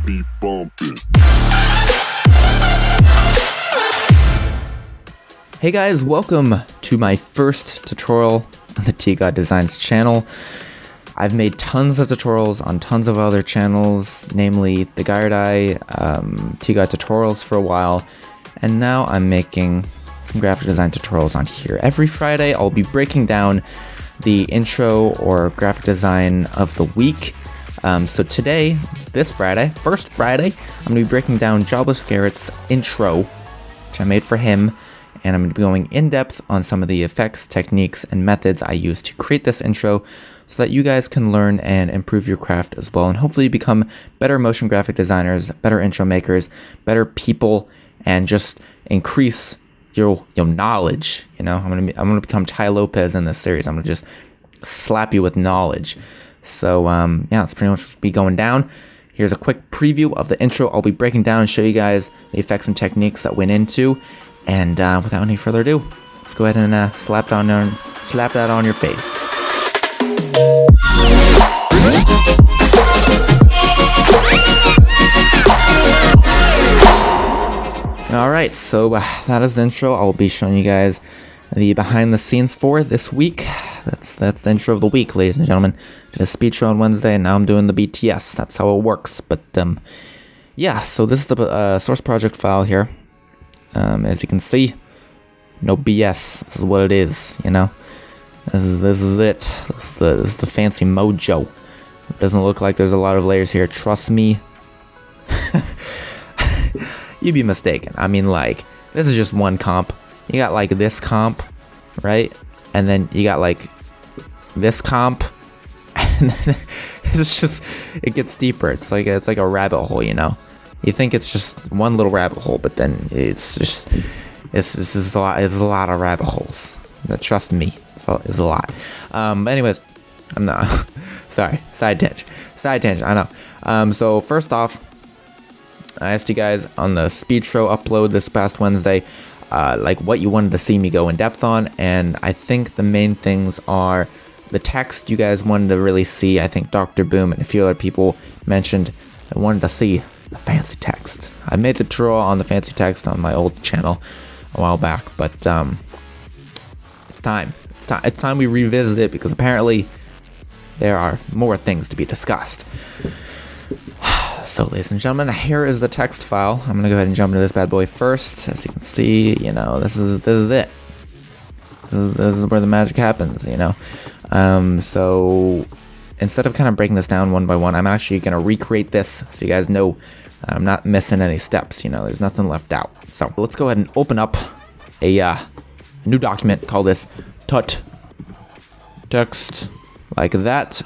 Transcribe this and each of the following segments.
be bumping. Hey guys, welcome to my first tutorial on the TGODdesigns channel. I've made tons of tutorials on tons of other channels, namely the TGODdesigns, TGOD tutorials for a while, and now I'm making some graphic design tutorials on here. Every Friday I'll be breaking down the intro or graphic design of the week. So today, this Friday, first Friday, I'm going to be breaking down Jobless Garrett's intro, which I made for him, and I'm going to be going in depth on some of the effects, techniques, and methods I use to create this intro so that you guys can learn and improve your craft as well, and hopefully become better motion graphic designers, better intro makers, better people, and just increase your knowledge. You know, I'm gonna become Ty Lopez in this series. I'm gonna just slap you with knowledge. So yeah, that's pretty much be going down. Here's a quick preview of the intro I'll be breaking down and show you guys the effects and techniques that went into. And without any further ado, let's go ahead and slap that on your face. Alright, so that is the intro. I'll be showing you guys the behind the scenes for this week. That's the intro of the week, ladies and gentlemen. Did a speed show on Wednesday, and now I'm doing the BTS. That's how it works. But yeah, so this is the source project file here. As you can see, no BS. This is what it is, you know. This is it. This is the fancy mojo. It doesn't look like there's a lot of layers here. Trust me. You'd be mistaken. I mean, like, this is just one comp. You got like this comp, right? And then you got like this comp, and then it's just, it gets deeper. It's like a rabbit hole, you know. You think it's just one little rabbit hole, but then it's a lot of rabbit holes. Trust me, it's a lot. But anyways, I'm not sorry. Side tangent. I know. So first off, I asked you guys on the speed show upload this past Wednesday, like what you wanted to see me go in depth on, and I think the main things are the text you guys wanted to really see. I think Dr. Boom and a few other people mentioned I wanted to see the fancy text. I made the tutorial on the fancy text on my old channel a while back, but it's time we revisit it, because apparently there are more things to be discussed. So, ladies and gentlemen, here is the text file. I'm gonna go ahead and jump into this bad boy first. As you can see, you know, this is it. This is where the magic happens, you know. So instead of kind of breaking this down one by one, I'm actually gonna recreate this so you guys know I'm not missing any steps. You know, there's nothing left out. So let's go ahead and open up a new document. Call this tut text, like that.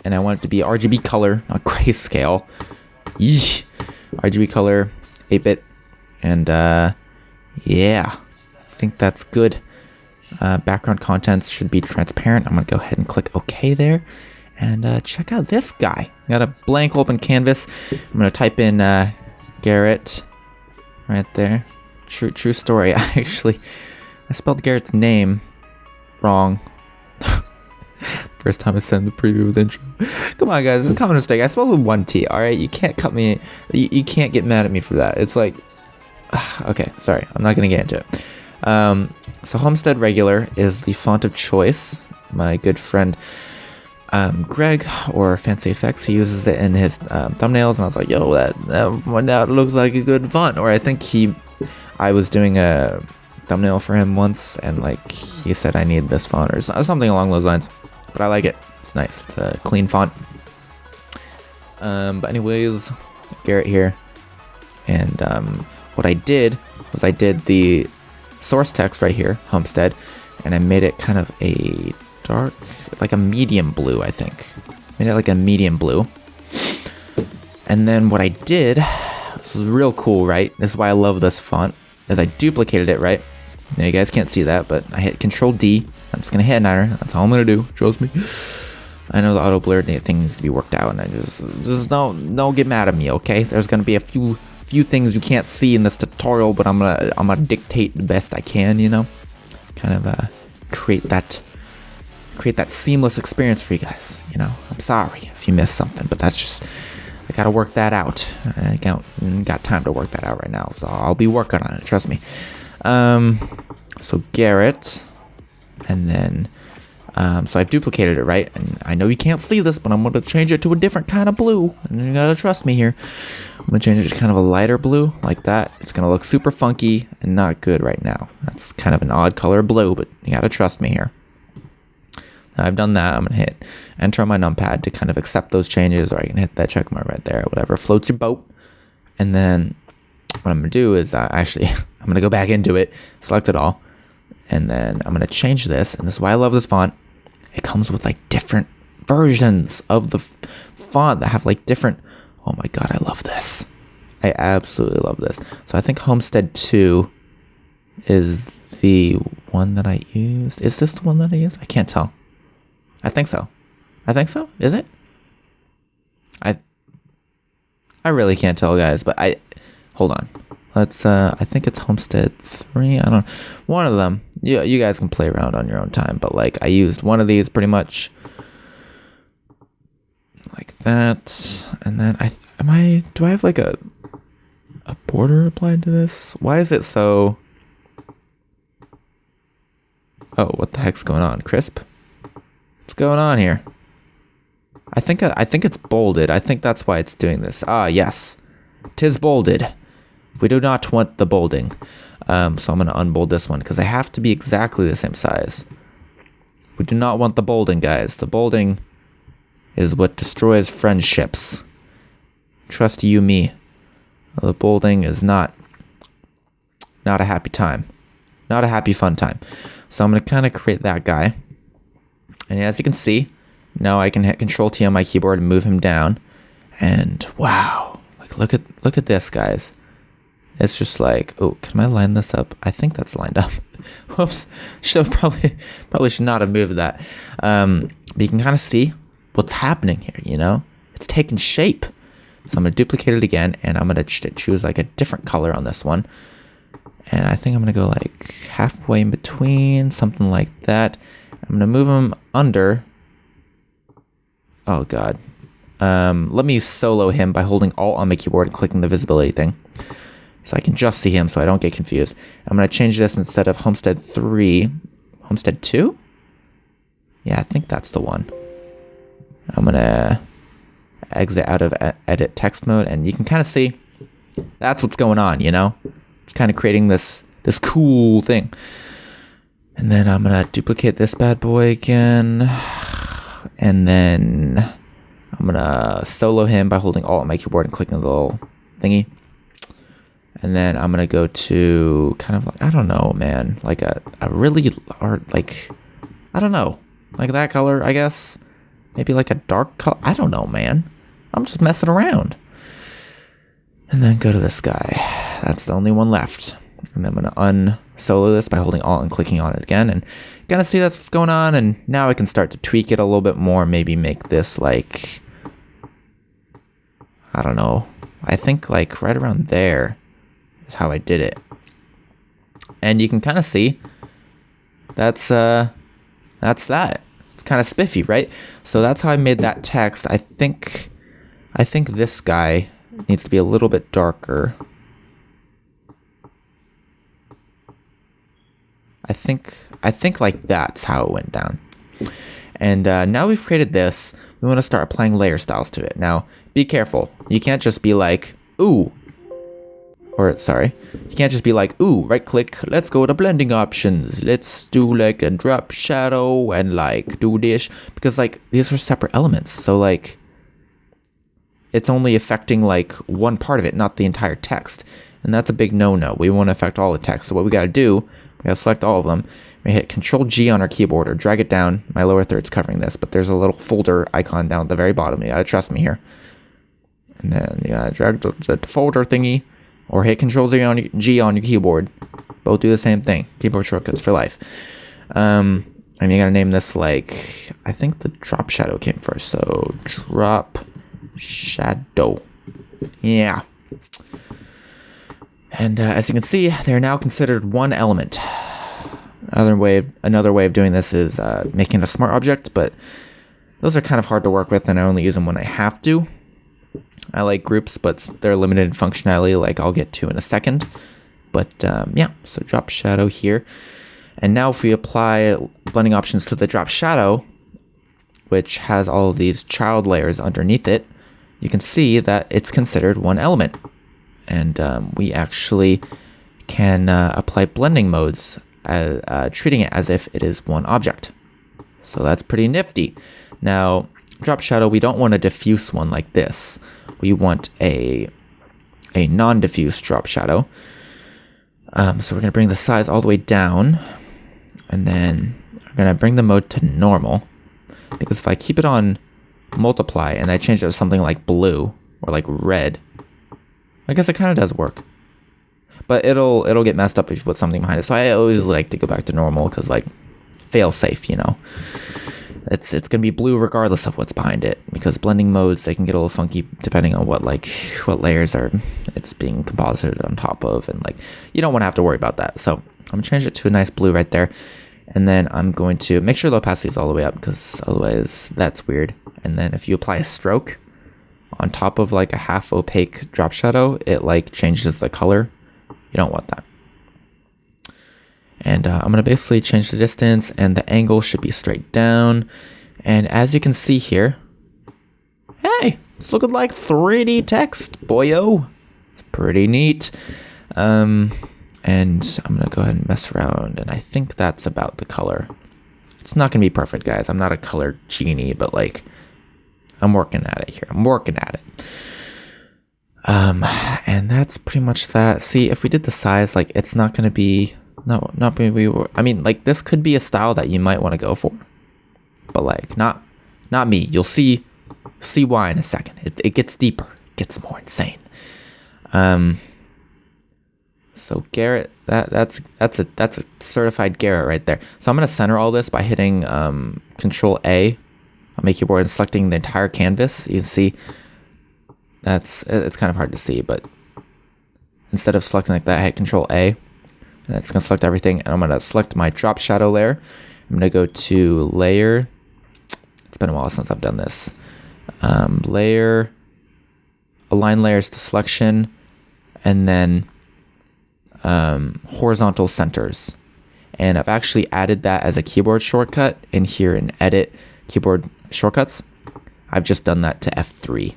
And I want it to be RGB color, not grayscale. Yeesh. RGB color, 8-bit. And yeah, I think that's good. Background contents should be transparent. I'm going to go ahead and click OK there. And check out this guy. Got a blank open canvas. I'm going to type in Garrett right there. True story. I spelled Garrett's name wrong. First time I send the preview with intro. Come on, guys, it's a common mistake. I spelled with one T, alright? You can't cut me. You can't get mad at me for that. It's like, okay, sorry. I'm not going to get into it. So Homestead Regular is the font of choice. My good friend Greg, or Fancy Effects, he uses it in his thumbnails, and I was like, yo, that looks like a good font. Or I think I was doing a thumbnail for him once, and like he said I need this font or something along those lines. But I like it. It's nice. It's a clean font. But anyways, Garrett here. And what I did was I did the source text right here, Homestead, and I made it kind of a dark, like a medium blue, I think. Made it like a medium blue. And then what I did, this is real cool, right? This is why I love this font, is I duplicated it, right? Now you guys can't see that, but I hit Control D. I'm just gonna hit enter. That's all I'm gonna do. Trust me. I know the auto blur thing needs to be worked out, and I just don't get mad at me, okay? There's gonna be a few things you can't see in this tutorial, but I'm gonna dictate the best I can, you know, kind of create that seamless experience for you guys. You know, I'm sorry if you missed something, but that's I gotta work that out. I got time to work that out right now, so I'll be working on it, trust me. So Garrett, and then, so I've duplicated it, right? And I know you can't see this, but I'm gonna change it to a different kind of blue, and you gotta trust me here. I'm gonna change it to kind of a lighter blue, like that. It's gonna look super funky and not good right now. That's kind of an odd color blue, but you gotta trust me here. Now I've done that. I'm gonna hit enter on my numpad to kind of accept those changes, or I can hit that check mark right there, whatever floats your boat. And then what I'm gonna do is actually I'm gonna go back into it, select it all, and then I'm gonna change this. And this is why I love this font. It comes with like different versions of the font that have like different. Oh my god, I love this. I absolutely love this. So I think Homestead 2 is the one that I used. Is this the one that I used? I can't tell. I think so. I think so. Is it? I really can't tell, guys, but hold on. Let's I think it's Homestead 3. I don't know. One of them. Yeah, you guys can play around on your own time, but like I used one of these pretty much like that. And then do I have like a border applied to this? Why is it so? Oh, what the heck's going on? Crisp? What's going on here? I think it's bolded. I think that's why it's doing this. Ah, yes. 'Tis bolded. We do not want the bolding. So I'm going to unbold this one because they have to be exactly the same size. We do not want the bolding, guys. The bolding is what destroys friendships. Trust you me. The bolding is not a happy time. Not a happy fun time. So I'm going to kind of create that guy. And as you can see, now I can hit Control T on my keyboard and move him down. And wow, like look at this, guys. It's just like, oh, can I line this up? I think that's lined up. Whoops, probably should not have moved that. But you can kind of see what's happening here. You know, it's taking shape. So I'm gonna duplicate it again, and I'm gonna choose like a different color on this one. And I think I'm gonna go like halfway in between, something like that. I'm gonna move him under. Oh god. Let me solo him by holding Alt on my keyboard and clicking the visibility thing, so I can just see him so I don't get confused. I'm gonna change this instead of Homestead 3, Homestead 2? Yeah, I think that's the one. I'm gonna exit out of edit text mode, and you can kind of see that's what's going on, you know? It's kind of creating this cool thing. And then I'm gonna duplicate this bad boy again. And then I'm gonna solo him by holding Alt on my keyboard and clicking the little thingy. And then I'm gonna go to kind of like, I don't know, man, like a really, or like, I don't know, like that color, I guess. Maybe like a dark color. I don't know, man. I'm just messing around. And then go to this guy. That's the only one left. And then I'm gonna unsolo this by holding Alt and clicking on it again. And you're gonna see that's what's going on. And now I can start to tweak it a little bit more. Maybe make this like, I don't know. I think like right around there is how I did it. And you can kind of see that's that. It's kind of spiffy, right? So that's how I made that text. I think this guy needs to be a little bit darker. I think like that's how it went down. And now we've created this, we want to start applying layer styles to it. Now, be careful. You can't just be like, ooh. Or, sorry. You can't just be like, ooh, right click, let's go to blending options. Let's do like a drop shadow and like do this. Because like, these are separate elements. So like, it's only affecting like one part of it, not the entire text. And that's a big no-no. We want to affect all the text. So what we got to do, we got to select all of them. We hit Control G on our keyboard or drag it down. My lower third's covering this, but there's a little folder icon down at the very bottom. You got to trust me here. And then you got to drag the folder thingy or hit Control G on your keyboard. Both do the same thing. Keyboard shortcuts for life. And you got to name this like, I think the drop shadow came first. So drop shadow. Yeah. And as you can see, they're now considered one element. Another way of doing this is making a smart object, but those are kind of hard to work with, and I only use them when I have to. I like groups, but they're limited in functionality, like I'll get to in a second. But yeah, so drop shadow here. And now if we apply blending options to the drop shadow, which has all of these child layers underneath it, you can see that it's considered one element. And we actually can apply blending modes, treating it as if it is one object. So that's pretty nifty. Now, drop shadow, we don't want a diffuse one like this. We want a non-diffuse drop shadow. So we're going to bring the size all the way down, and then we're going to bring the mode to normal, because if I keep it on multiply and I change it to something like blue or like red, I guess it kind of does work. But it'll get messed up if you put something behind it. So I always like to go back to normal, because like fail safe, you know. It's gonna be blue regardless of what's behind it, because blending modes, they can get a little funky depending on what layers it's being composited on top of, and like you don't want to have to worry about that. So I'm gonna change it to a nice blue right there, and then I'm going to make sure the opacity is all the way up, because otherwise that's weird. And then if you apply a stroke on top of like a half opaque drop shadow, it like changes the color. You don't want that. And I'm going to basically change the distance, and the angle should be straight down. And as you can see here, hey, it's looking like 3D text, boyo. It's pretty neat. And I'm going to go ahead and mess around, and I think that's about the color. It's not going to be perfect, guys. I'm not a color genie, but like, I'm working at it here. I'm working at it. And that's pretty much that. See, if we did the size, like, it's not going to be... Not we were. I mean, like, this could be a style that you might want to go for, but like, not me. You'll see why in a second. It gets deeper. It gets more insane. So Garrett, that's a certified Garrett right there. So I'm gonna center all this by hitting Control A on my keyboard and selecting the entire canvas. You can see it's kind of hard to see, but instead of selecting like that, I hit Control A. And it's going to select everything, and I'm going to select my drop shadow layer. I'm going to go to layer. It's been a while since I've done this. Layer, align layers to selection, and then horizontal centers. And I've actually added that as a keyboard shortcut in here in edit keyboard shortcuts. I've just done that to F3.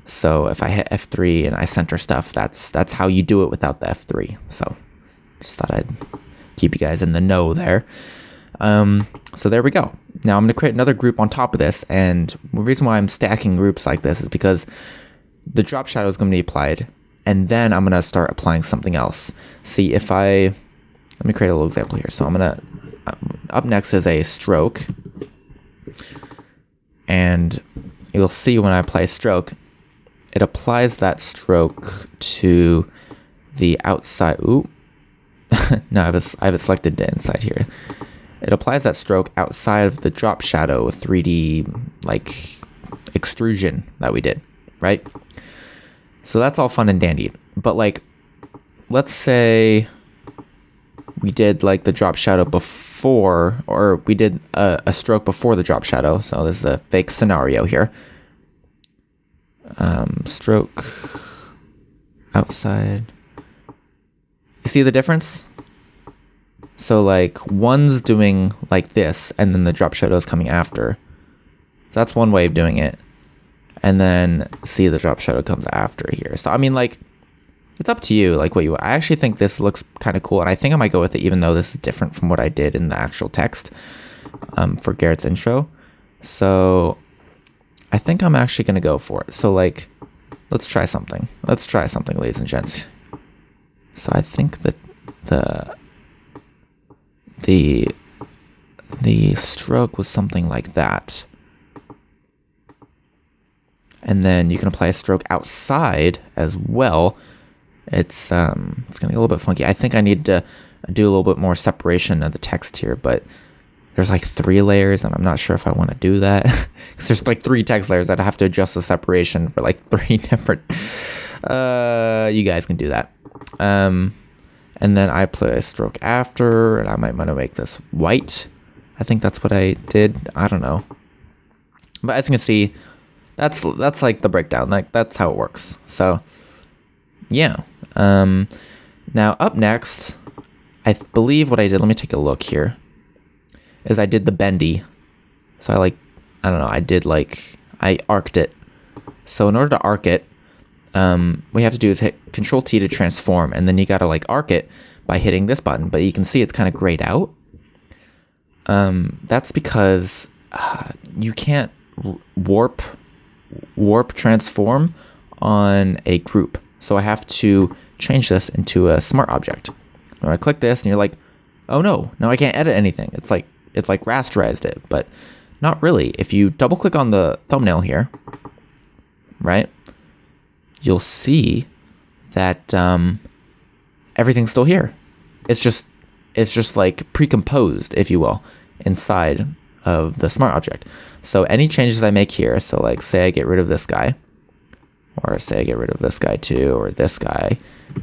So if I hit F3 and I center stuff, that's how you do it without the F3. So just thought I'd keep you guys in the know there. So there we go. Now I'm going to create another group on top of this, and the reason why I'm stacking groups like this is because the drop shadow is going to be applied, and then I'm going to start applying something else. See, if let me create a little example here. So I'm going to, up next is a stroke, and you'll see when I apply a stroke, it applies that stroke to the outside. Ooh. No, I have it selected to inside here. It applies that stroke outside of the drop shadow 3D like extrusion that we did, right? So that's all fun and dandy. But like, let's say we did like the drop shadow before, or we did a stroke before the drop shadow. So this is a fake scenario here. Stroke outside. You see the difference? So like one's doing like this, and then the drop shadow is coming after. So that's one way of doing it. And then see, the drop shadow comes after here. So I mean, like, it's up to you, like what you want. I actually think this looks kind of cool, and I think I might go with it, even though this is different from what I did in the actual text for Garrett's intro. So I think I'm actually gonna go for it. So like, let's try something. Let's try something, ladies and gents. So I think that the stroke was something like that. And then you can apply a stroke outside as well. It's gonna get a little bit funky. I think I need to do a little bit more separation of the text here, but there's like 3 layers, and I'm not sure if I want to do that, because there's like 3 text layers. I'd have to adjust the separation for like 3 different. You guys can do that. And then I play a stroke after, and I might want to make this white. I think that's what I did. I don't know. But as you can see, that's like the breakdown. Like that's how it works. So yeah. Now up next, I believe what I did, let me take a look here, is I did the bendy. So I don't know, I arced it. So in order to arc it, what you have to do is hit Control T to transform, and then you gotta like arc it by hitting this button. But you can see it's kind of grayed out. That's because you can't warp transform on a group. So I have to change this into a smart object. When I click this and you're like, oh no, now I can't edit anything. It's like rasterized it, but not really. If you double click on the thumbnail here, right, you'll see that everything's still here. It's just like pre-composed, if you will, inside of the smart object. So any changes I make here, so like say I get rid of this guy, or say I get rid of this guy too, or this guy,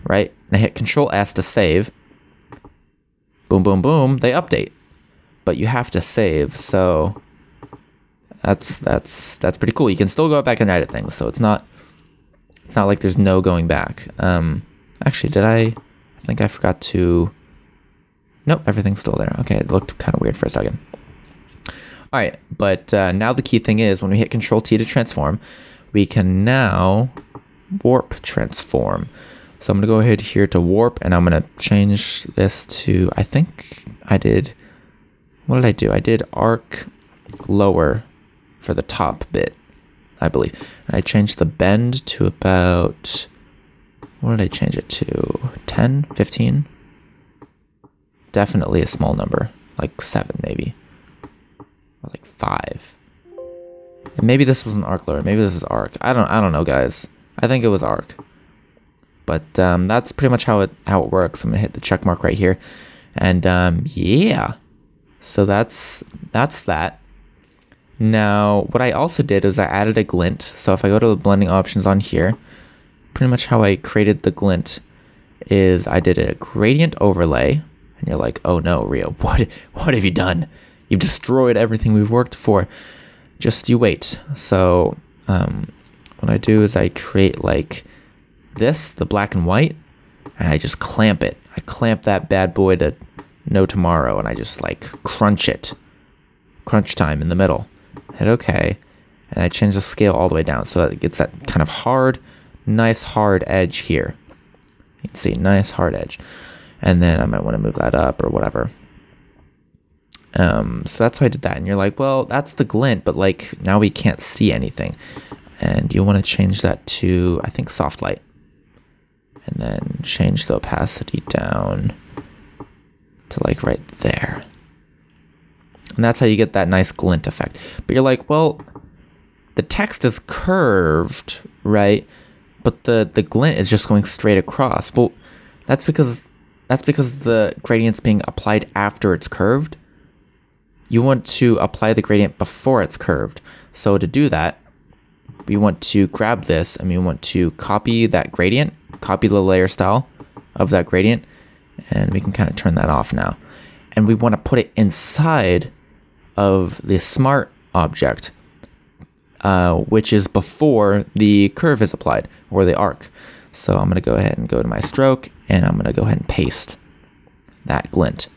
right? And I hit Control S to save. Boom, boom, boom, they update. But you have to save, so that's pretty cool. You can still go back and edit things, so it's not like there's no going back. Actually, I think I forgot to. Nope, everything's still there. Okay, it looked kind of weird for a second. All right, but now the key thing is when we hit Control T to transform, we can now warp transform. So I'm gonna go ahead here to warp, and I'm gonna change this to, I think I did, what did I do? I did arc lower for the top bit, I believe. And I changed the bend to about, what did I change it to? 10, 15? Definitely a small number, like 7 maybe, or like 5. And maybe this was an arc lower, maybe this is arc. I don't know, guys. I think it was arc. But that's pretty much how it works. I'm gonna hit the check mark right here, and yeah. So that's that. Now, what I also did is I added a glint. So if I go to the blending options on here, pretty much how I created the glint is I did a gradient overlay, and you're like, oh no, Rio, what have you done? You've destroyed everything we've worked for. Just you wait. So what I do is I create like this, the black and white, and I just clamp it. I clamp that bad boy to no tomorrow, and I just like crunch it. Crunch time in the middle. Hit OK, and I change the scale all the way down so that it gets that kind of hard, nice hard edge here. You can see, nice hard edge. And then I might want to move that up or whatever. So that's why I did that. And you're like, well, that's the glint, but like now we can't see anything. And you want to change that to, I think, soft light. And then change the opacity down to like right there. And that's how you get that nice glint effect. But you're like, well, the text is curved, right? But the glint is just going straight across. Well, that's because the gradient's being applied after it's curved. You want to apply the gradient before it's curved. So to do that, we want to grab this and we want to copy that gradient, copy the layer style of that gradient, and we can kind of turn that off now. And we want to put it inside of the smart object, which is before the curve is applied, or the arc. So I'm going to go ahead and go to my stroke, and I'm going to go ahead and paste that glint.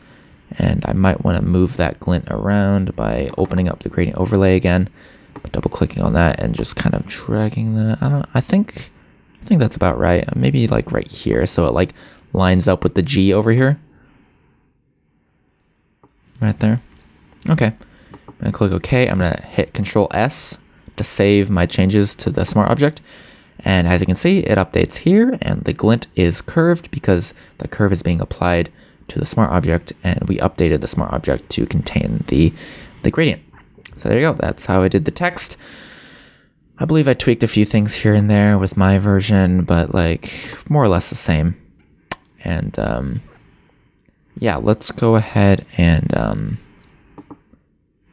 And I might want to move that glint around by opening up the gradient overlay again, double clicking on that and just kind of dragging that. I think that's about right. Maybe like right here, so it like lines up with the G over here. Right there. Okay. I'm gonna click OK. I'm gonna hit Control S to save my changes to the smart object. And as you can see, it updates here, and the glint is curved because the curve is being applied to the smart object, and we updated the smart object to contain the gradient. So there you go. That's how I did the text. I believe I tweaked a few things here and there with my version, but like more or less the same. And yeah, let's go ahead and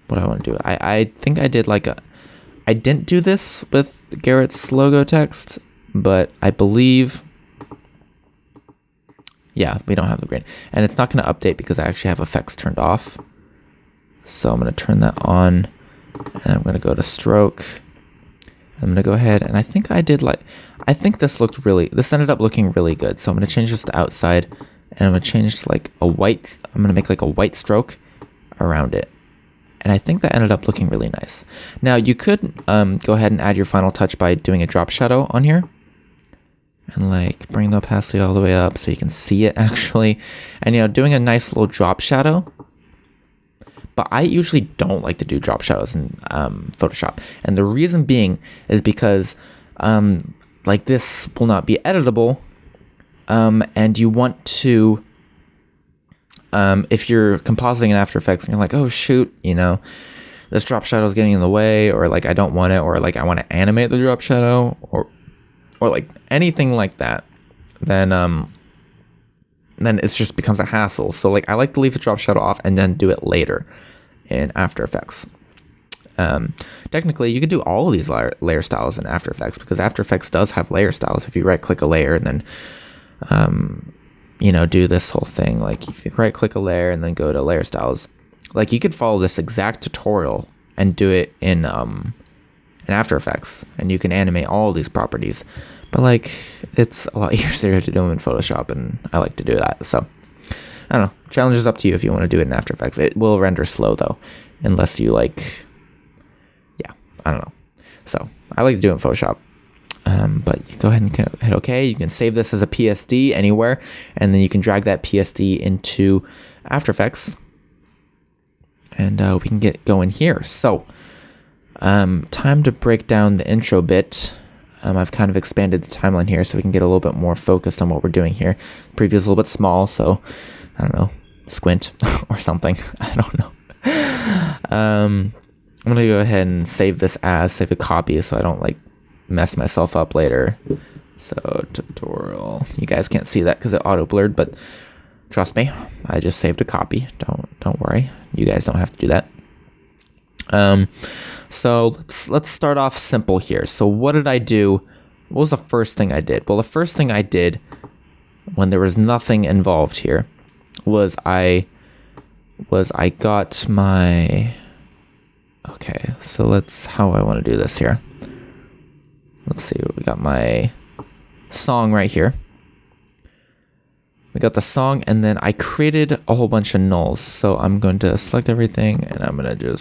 what I want to do. I think I did like I didn't do this with Garrett's logo text, but I believe, yeah, we don't have the gradient. And it's not going to update because I actually have effects turned off. So I'm going to turn that on, and I'm going to go to stroke, I'm gonna go ahead and I think this ended up looking really good. So I'm gonna change this to outside, and I'm gonna change to like a white. I'm gonna make like a white stroke around it, and I think that ended up looking really nice. Now you could go ahead and add your final touch by doing a drop shadow on here, and like bring the opacity all the way up so you can see it actually, and doing a nice little drop shadow. But I usually don't like to do drop shadows in Photoshop. And the reason being is because like this will not be editable. And you want to, if you're compositing in After Effects and you're like, oh shoot, this drop shadow is getting in the way, or like I don't want it, or like I want to animate the drop shadow, or like anything like that, then it just becomes a hassle. So like I like to leave the drop shadow off and then do it later in After Effects. Technically you could do all of these layer styles in After Effects, because After Effects does have layer styles. If you right click a layer and then do this whole thing, like if you right click a layer and then go to layer styles, like you could follow this exact tutorial and do it in After Effects, and you can animate all these properties. But like it's a lot easier to do them in Photoshop, and I like to do that. So I don't know, challenge is up to you if you want to do it in After Effects. It will render slow though, unless you like, I don't know. So I like to do it in Photoshop. But you go ahead and hit OK. You can save this as a PSD anywhere, and then you can drag that PSD into After Effects, and we can get going here. So time to break down the intro bit. I've kind of expanded the timeline here so we can get a little bit more focused on what we're doing here. The preview is a little bit small, so I don't know, squint or something. I don't know. I'm going to go ahead and save a copy so I don't like mess myself up later. So tutorial, you guys can't see that because it auto blurred, but trust me, I just saved a copy. Don't worry. You guys don't have to do that. So let's start off simple here. So what did I do? What was the first thing I did? Well, the first thing I did when there was nothing involved here was I got my, okay, so how I want to do this here. Let's see, we got my song right here. We got the song, and then I created a whole bunch of nulls. So I'm going to select everything, and I'm going to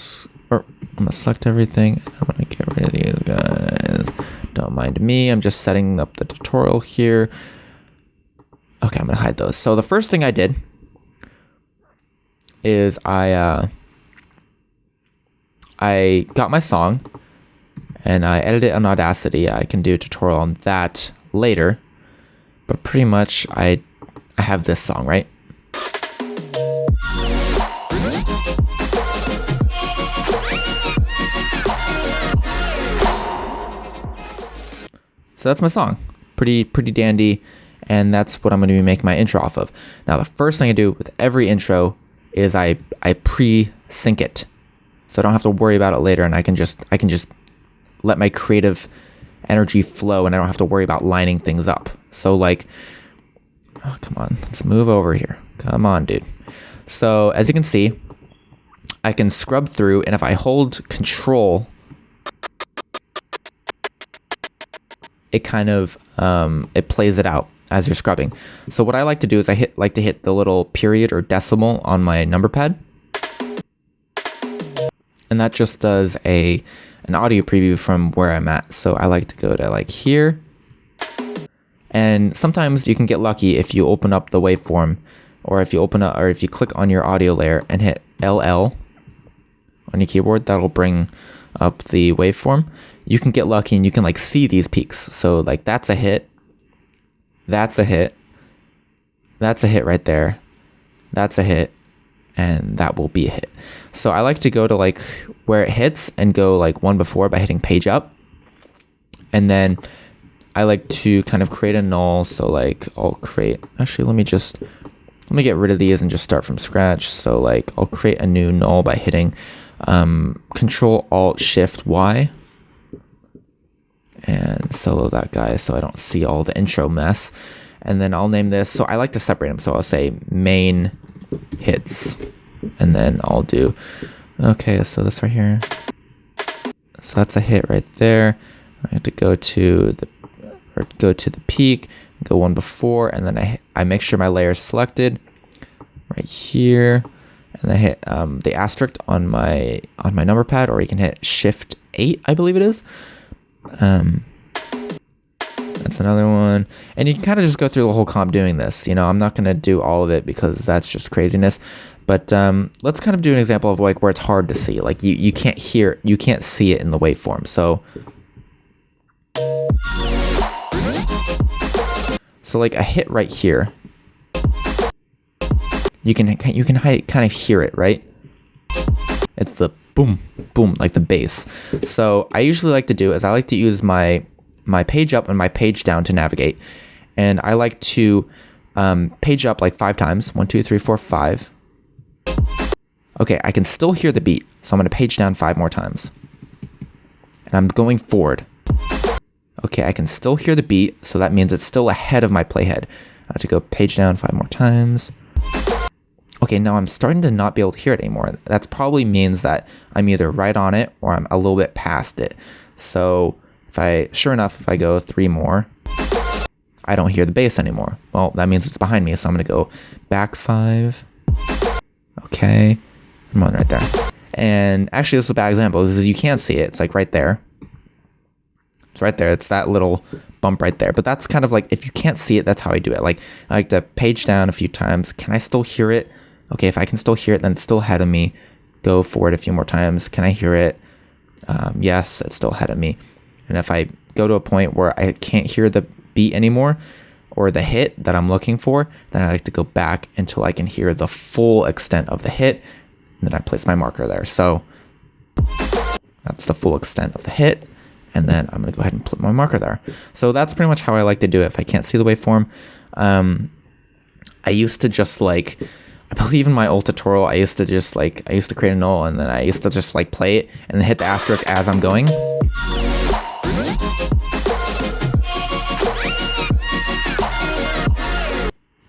select everything, and I'm going to get rid of these guys. Don't mind me, I'm just setting up the tutorial here. Okay, I'm going to hide those. So the first thing I did is I got my song, and I edited it on Audacity. I can do a tutorial on that later, but pretty much I have this song, right? So that's my song. Pretty dandy, and that's what I'm going to be making my intro off of. Now the first thing I do with every intro is I pre-sync it, so I don't have to worry about it later, and I can just let my creative energy flow, and I don't have to worry about lining things up. So like, oh, come on, let's move over here. Come on, dude. So as you can see, I can scrub through, and if I hold Control, it kind of it plays it out as you're scrubbing. So what I like to do is I like to hit the little period or decimal on my number pad, and that just does an audio preview from where I'm at. So I like to go to like here, and sometimes you can get lucky if you open up the waveform, or if you click on your audio layer and hit LL on your keyboard, that'll bring up the waveform. You can get lucky and you can like see these peaks. So like that's a hit, that's a hit, that's a hit right there, that's a hit, and that will be a hit. So I like to go to like where it hits and go like one before by hitting page up. And then I like to kind of create a null. So like I'll create, actually let me get rid of these and just start from scratch. So like I'll create a new null by hitting Control Alt Shift Y and solo that guy so I don't see all the intro mess. And then I'll name this, so I like to separate them, so I'll say main hits, and then I'll do, okay, so this right here, so that's a hit right there. I have to go to the peak, go one before, and then I make sure my layer is selected right here, and then hit the asterisk on my number pad, or you can hit Shift 8, I believe it is. That's another one, and you can kind of just go through the whole comp doing this. You know, I'm not gonna do all of it because that's just craziness. But let's kind of do an example of like where it's hard to see, like you can't see it in the waveform. So like a hit right here, you can kind of hear it, right? It's the boom, boom, like the bass. So I usually like to do is I like to use my page up and my page down to navigate, and I like to page up like 5 times. 1, 2, 3, 4, 5. Okay, I can still hear the beat, so I'm gonna page down 5 more times, and I'm going forward. Okay, I can still hear the beat, so that means it's still ahead of my playhead. I have to go page down 5 more times. Okay, now I'm starting to not be able to hear it anymore. That probably means that I'm either right on it or I'm a little bit past it. So sure enough, if I go 3 more, I don't hear the bass anymore. Well, that means it's behind me, so I'm gonna go back 5. Okay, I'm on right there. And actually, this is a bad example because you can't see it. It's like right there. It's right there. It's that little bump right there. But that's kind of like, if you can't see it, that's how I do it. Like, I like to page down a few times. Can I still hear it? Okay, if I can still hear it, then it's still ahead of me. Go forward a few more times. Can I hear it? Yes, it's still ahead of me. And if I go to a point where I can't hear the beat anymore, or the hit that I'm looking for, then I like to go back until I can hear the full extent of the hit, and then I place my marker there. So that's the full extent of the hit, and then I'm gonna go ahead and put my marker there. So that's pretty much how I like to do it if I can't see the waveform. I used to just like, I believe in my old tutorial, I used to create a null, and then I used to just like play it and then hit the asterisk as I'm going.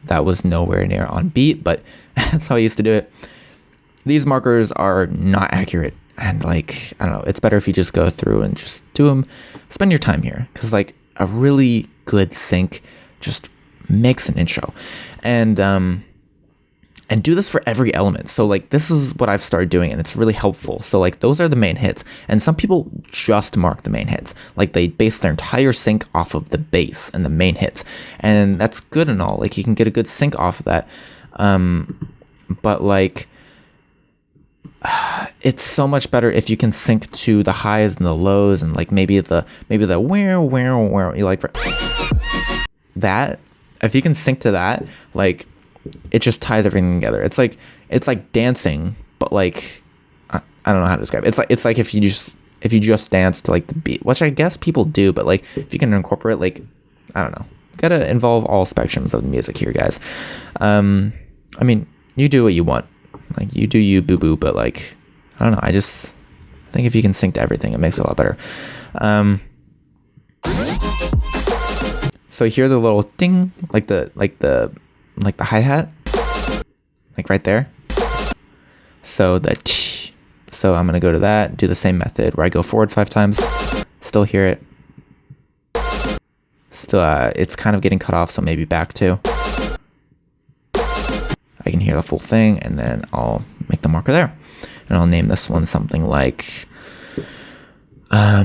That was nowhere near on beat, but that's how I used to do it. These markers are not accurate, and like, I don't know, it's better if you just go through and just do them. Spend your time here, because like a really good sync just makes an intro. And do this for every element. So like, this is what I've started doing, and it's really helpful. So like, those are the main hits, and some people just mark the main hits. Like, they base their entire sync off of the bass and the main hits, and that's good and all. Like, you can get a good sync off of that. But like, it's so much better if you can sync to the highs and the lows, and like maybe the where you like for that. If you can sync to that, like, it just ties everything together. It's like dancing, but like, I don't know how to describe it. It's like if you just dance to like the beat, which I guess people do, but like, if you can incorporate, like, I don't know, gotta involve all spectrums of the music here, guys. I mean, you do what you want, like, you do you, boo boo, but like, I don't know, I think if you can sync to everything, it makes it a lot better. So hear the little ding, like the hi-hat, like right there. So so I'm gonna go to that, do the same method where I go forward 5 times, still hear it. Still, it's kind of getting cut off, so maybe back 2. I can hear the full thing, and then I'll make the marker there. And I'll name this one something like, I'll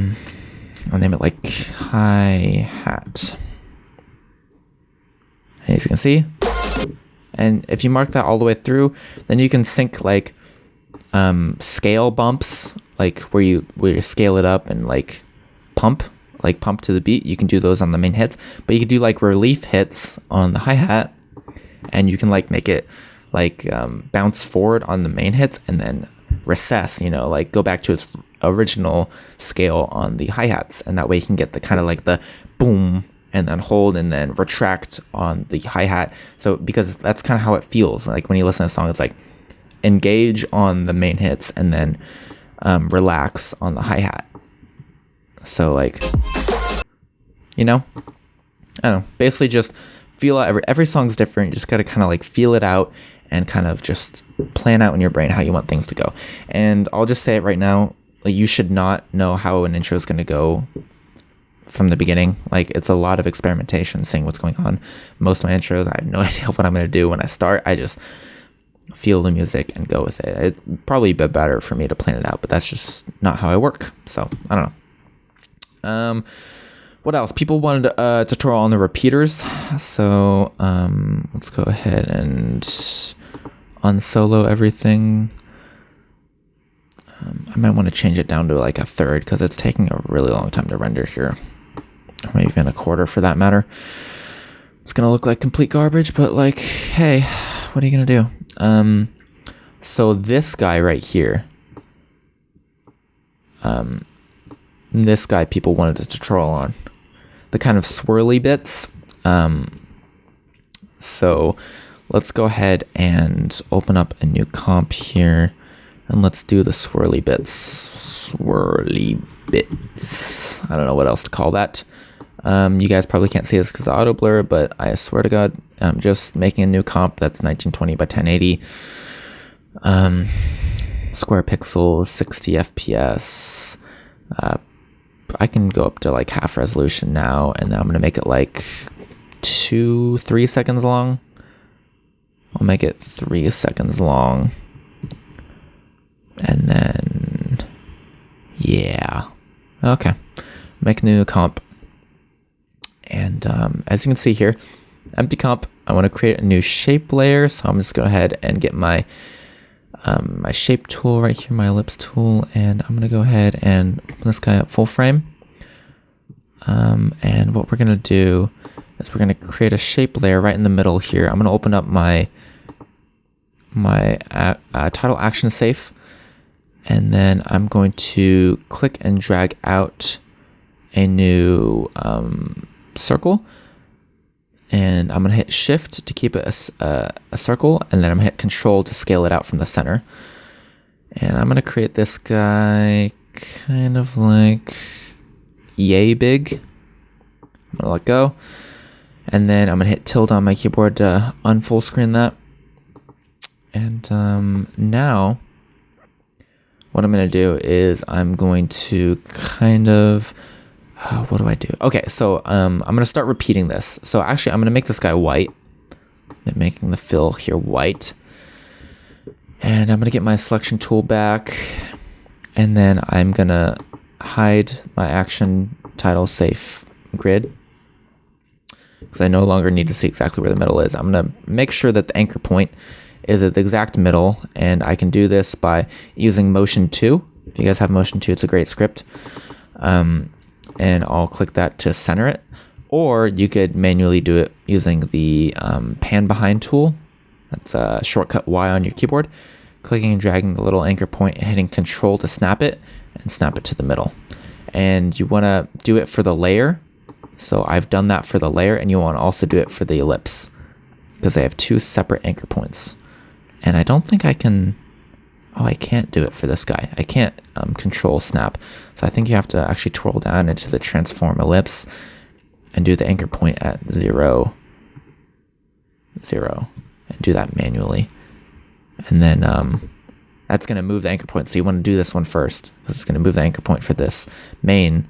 name it like hi-hat. As you can see. And if you mark that all the way through, then you can sync like scale bumps, like where you scale it up and like pump to the beat. You can do those on the main hits, but you can do like relief hits on the hi-hat, and you can like make it like bounce forward on the main hits and then recess, you know, like go back to its original scale on the hi-hats, and that way you can get the kind of like the boom, and then hold, and then retract on the hi-hat. So, because that's kind of how it feels like when you listen to a song, it's like engage on the main hits and then relax on the hi-hat. So like, you know, I don't know, basically just feel out, every song's different. You just gotta kind of like feel it out and kind of just plan out in your brain how you want things to go. And I'll just say it right now, like, you should not know how an intro is gonna go from the beginning. Like, it's a lot of experimentation, seeing what's going on. Most of my intros, I have no idea what I'm going to do when I start. I just feel the music and go with it. It'd probably be better for me to plan it out, but that's just not how I work. So I don't know. What else? People wanted a tutorial on the repeaters. So let's go ahead and unsolo everything. I might want to change it down to like a third because it's taking a really long time to render here. Or maybe even a quarter for that matter. It's going to look like complete garbage, but like, hey, what are you going to do? So this guy right here, this guy people wanted a tutorial on. The kind of swirly bits. So let's go ahead and open up a new comp here. And let's do the swirly bits. Swirly bits. I don't know what else to call that. You guys probably can't see this because of auto blur, but I swear to God, I'm just making a new comp that's 1920 by 1080. Square pixels, 60 FPS. I can go up to like half resolution now, and I'm gonna make it like 2-3 seconds long. I'll make it 3 seconds long. And then, yeah. Okay. Make a new comp. And as you can see here, empty comp, I want to create a new shape layer. So I'm just going to go ahead and get my my shape tool right here, my ellipse tool. And I'm going to go ahead and open this guy up full frame. And what we're going to do is we're going to create a shape layer right in the middle here. I'm going to open up my title action safe. And then I'm going to click and drag out a new circle. And I'm going to hit Shift to keep it a circle. And then I'm going to hit Control to scale it out from the center. And I'm going to create this guy kind of like yay big. I'm going to let go. And then I'm going to hit tilde on my keyboard to unfull screen that. And now what I'm going to do is I'm going to kind of, what do I do? Okay, so I'm going to start repeating this. So actually, I'm going to make this guy white. I'm making the fill here white. And I'm going to get my selection tool back. And then I'm going to hide my action title safe grid, because I no longer need to see exactly where the middle is. I'm going to make sure that the anchor point is at the exact middle, and I can do this by using Motion 2. If you guys have Motion 2, it's a great script. And I'll click that to center it. Or you could manually do it using the pan behind tool. That's a shortcut Y on your keyboard. Clicking and dragging the little anchor point and hitting Control to snap it, and snap it to the middle. And you want to do it for the layer. So I've done that for the layer, and you want to also do it for the ellipse, because they have two separate anchor points. And I don't think I can, I can't do it for this guy. I can't Control snap. So I think you have to actually twirl down into the transform ellipse and do the anchor point at 0, 0, and do that manually. And then that's going to move the anchor point. So you want to do this one first, because it's going to move the anchor point for this main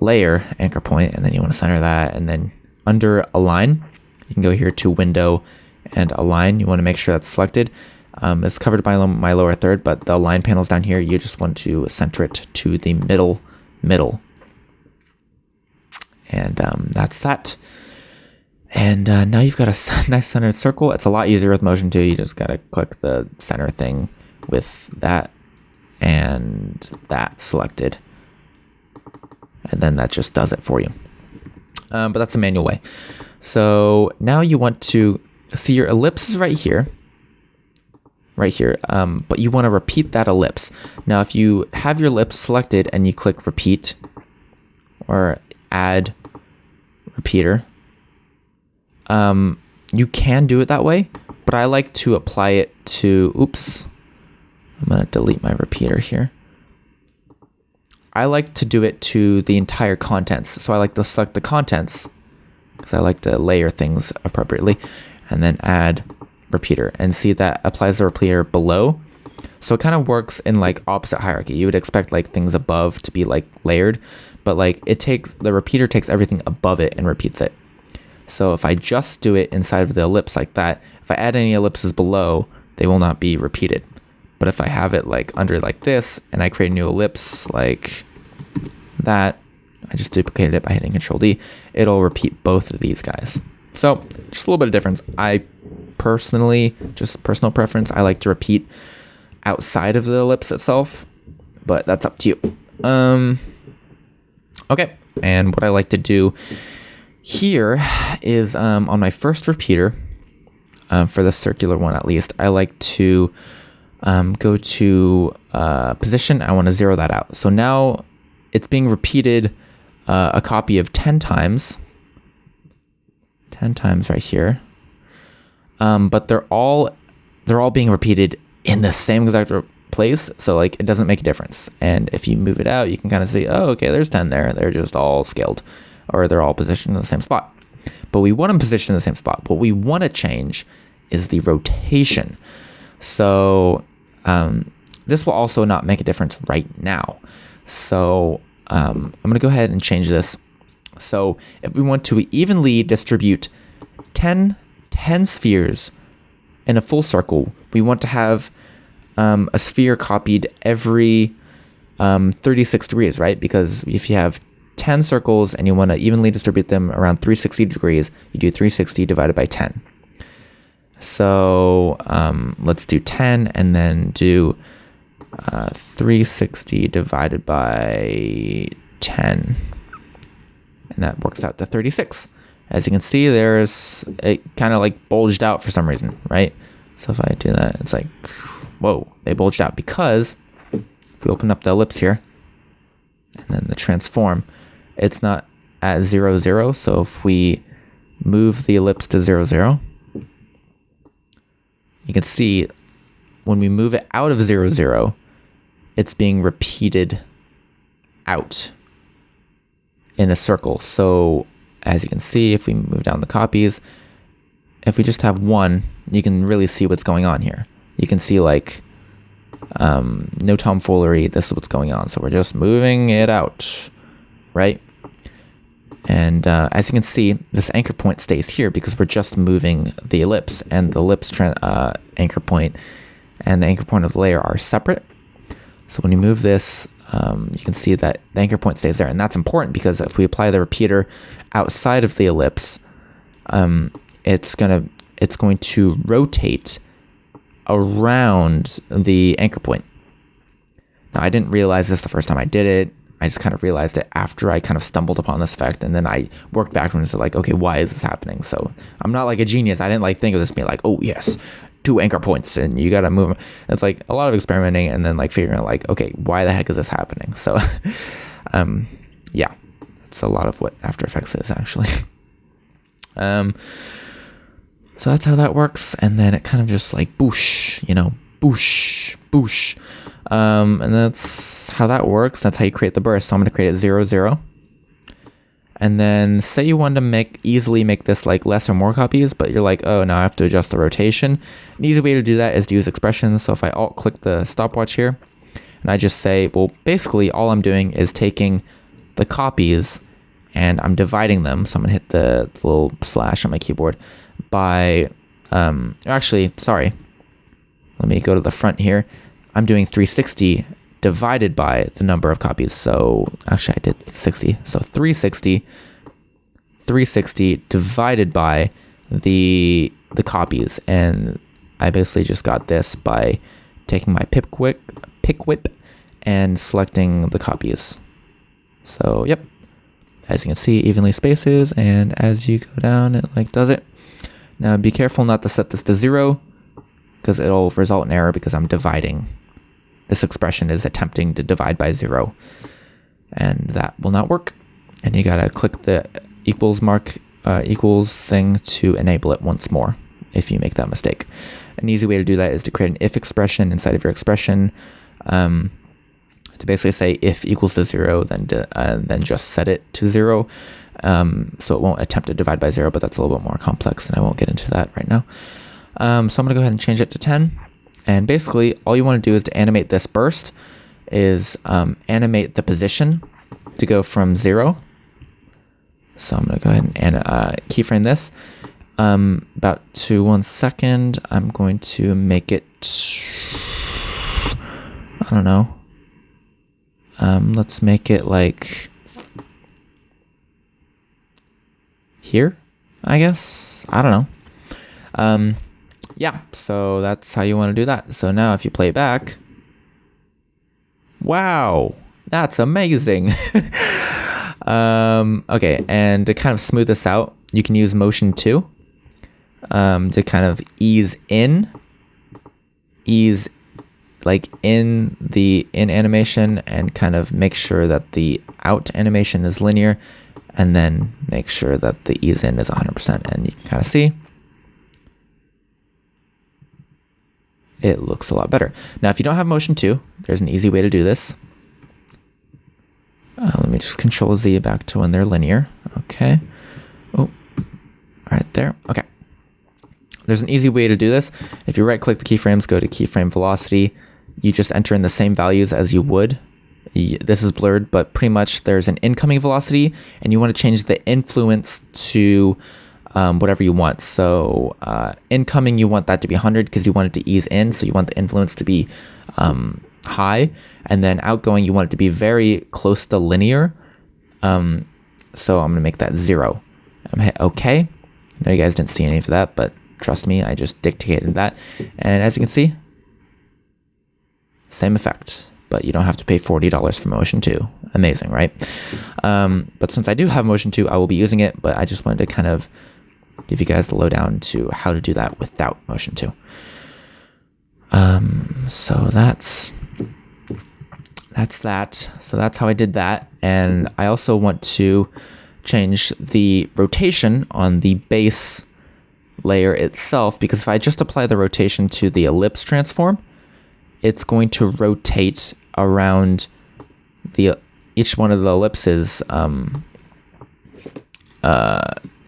layer anchor point, and then you want to center that. And then under Align, you can go here to Window and Align. You want to make sure that's selected. It's covered by my lower third, but the Align panel's down here. You just want to center it to the middle. And that's that. And now you've got a nice centered circle. It's a lot easier with Motion 2. You just got to click the center thing with that and that selected. And then that just does it for you. But that's the manual way. So now you want to see your ellipse is right here. But you want to repeat that ellipse. Now, if you have your ellipse selected and you click repeat or add repeater, you can do it that way, but I like to apply it to, oops, I'm going to delete my repeater here. I like to do it to the entire contents. So I like to select the contents, because I like to layer things appropriately, and then add repeater, and see that applies the repeater below. So it kind of works in like opposite hierarchy. You would expect like things above to be like layered, but like the repeater takes everything above it and repeats it. So if I just do it inside of the ellipse like that, if I add any ellipses below, they will not be repeated. But if I have it like under like this and I create a new ellipse like that, I just duplicated it by hitting Control D, it'll repeat both of these guys. So just a little bit of difference. I personally, just personal preference, I like to repeat outside of the ellipse itself, but that's up to you. Okay, and what I like to do here is on my first repeater, for the circular one at least, I like to go to position. I want to zero that out. So now it's being repeated a copy of 10 times. 10 times right here. But they're all being repeated in the same exact place, so like it doesn't make a difference. And if you move it out, you can kind of see, oh, okay, there's 10 there. They're just all scaled, or they're all positioned in the same spot. But we want them positioned in the same spot. What we want to change is the rotation. So this will also not make a difference right now. So I'm going to go ahead and change this. So if we want to evenly distribute 10 spheres in a full circle, we want to have a sphere copied every 36 degrees, right? Because if you have 10 circles and you want to evenly distribute them around 360 degrees, you do 360 divided by 10. So let's do 10 and then do 360 divided by 10. And that works out to 36. As you can see, it kind of like bulged out for some reason, right? So if I do that, it's like, whoa, they bulged out because if we open up the ellipse here and then the transform, it's not at 0, 0. So if we move the ellipse to 0, 0, you can see when we move it out of 0, 0, it's being repeated out in a circle. So as you can see, if we move down the copies, if we just have one, you can really see what's going on here. You can see like no tomfoolery, this is what's going on. So we're just moving it out, right? And as you can see, this anchor point stays here because we're just moving the ellipse, and the ellipse anchor point and the anchor point of the layer are separate. So when you move this, you can see that the anchor point stays there, and that's important because if we apply the repeater outside of the ellipse, it's going to rotate around the anchor point. Now, I didn't realize this the first time I did it. I just kind of realized it after I kind of stumbled upon this effect, and then I worked backwards to like, okay, why is this happening? So I'm not like a genius. I didn't like think of this being like, oh yes, 2 anchor points and you got to move them. It's like a lot of experimenting and then like figuring out like, okay, why the heck is this happening? So yeah, that's a lot of what After Effects is actually. So that's how that works. And then it kind of just like boosh, boosh, boosh. And that's how that works. That's how you create the burst. So I'm going to create it 0, 0. And then say you want to easily make this like less or more copies, but you're like, oh, now I have to adjust the rotation. An easy way to do that is to use expressions. So if I alt click the stopwatch here and I just say, well, basically all I'm doing is taking the copies and I'm dividing them. So I'm going to hit the little slash on my keyboard by, actually, sorry. Let me go to the front here. I'm doing 360 divided by the number of copies. So actually I did 60. So 360 divided by the copies. And I basically just got this by taking my pick whip and selecting the copies. So yep, as you can see, evenly spaces, and as you go down, it like does it. Now be careful not to set this to 0 because it'll result in error because I'm dividing. This expression is attempting to divide by 0, and that will not work. And you gotta click the equals mark, equals thing to enable it once more if you make that mistake. An easy way to do that is to create an if expression inside of your expression, to basically say if equals to 0, then just set it to 0, so it won't attempt to divide by 0, but that's a little bit more complex, and I won't get into that right now. So I'm gonna go ahead and change it to 10. And basically all you want to do is to animate this burst is animate the position to go from 0. So I'm going to go ahead and keyframe this. About to 1 second, I'm going to make it, I don't know. Let's make it like here, I guess. I don't know. Yeah, so that's how you want to do that. So now if you play back, wow, that's amazing. Okay, and to kind of smooth this out, you can use motion 2 to kind of ease like in animation, and kind of make sure that the out animation is linear, and then make sure that the ease in is 100%. And you can kind of see it looks a lot better. Now, if you don't have motion 2, there's an easy way to do this. Let me just Control Z back to when they're linear. Okay. Oh, right there. Okay. There's an easy way to do this. If you right click the keyframes, go to keyframe velocity, you just enter in the same values as you would. This is blurred, but pretty much there's an incoming velocity, and you want to change the influence to whatever you want. So incoming, you want that to be 100 because you want it to ease in. So you want the influence to be high, and then outgoing, you want it to be very close to linear. So I'm going to make that 0. I'm going to hit OK. I know you guys didn't see any of that, but trust me, I just dictated that. And as you can see, same effect, but you don't have to pay $40 for motion 2. Amazing, right? But since I do have motion 2, I will be using it, but I just wanted to kind of give you guys the lowdown to how to do that without motion 2. So that's that. So that's how I did that. And I also want to change the rotation on the base layer itself, because if I just apply the rotation to the ellipse transform, it's going to rotate around each one of the ellipses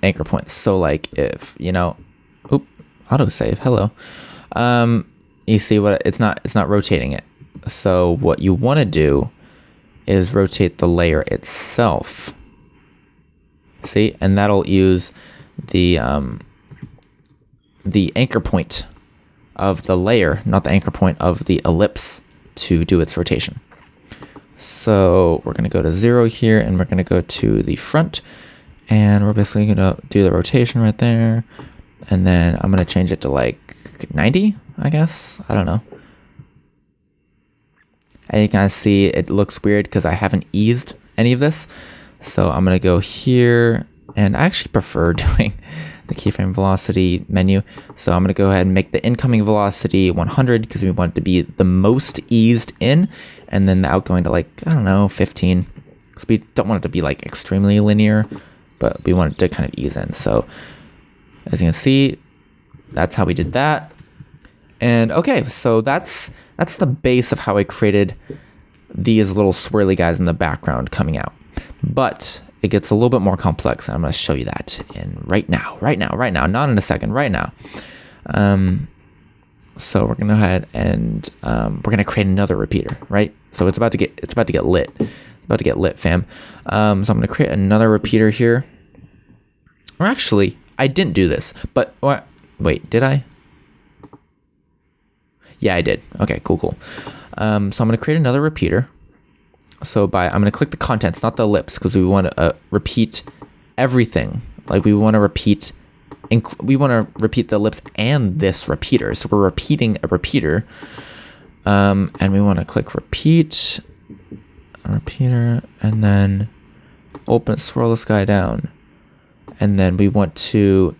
anchor points. So like if, you know, autosave, hello. You see what it's not rotating it. So what you want to do is rotate the layer itself. See, and that'll use the anchor point of the layer, not the anchor point of the ellipse, to do its rotation. So we're going to go to 0 here, and we're going to go to the front, and we're basically going to do the rotation right there. And then I'm going to change it to like 90, I guess. I don't know. And you can see it looks weird because I haven't eased any of this. So I'm going to go here, and I actually prefer doing the keyframe velocity menu. So I'm going to go ahead and make the incoming velocity 100 because we want it to be the most eased in, and then the outgoing to like, I don't know, 15. Because we don't want it to be like extremely linear, but we want it to kind of ease in. So as you can see, that's how we did that. And okay, so that's the base of how I created these little swirly guys in the background coming out. But it gets a little bit more complex, and I'm going to show you that in right now, not in a second, right now. So we're going to go ahead and we're going to create another repeater, right? So it's about to get lit. It's about to get lit, fam. So I'm going to create another repeater here. Or actually, I didn't do this, but wait, did I? Yeah, I did. Okay, cool. So I'm going to create another repeater. So I'm going to click the contents, not the ellipse, because we want to repeat everything. Like we want to repeat the ellipse and this repeater. So we're repeating a repeater. And we want to click repeat, a repeater, and then swirl this guy down. And then we don't want to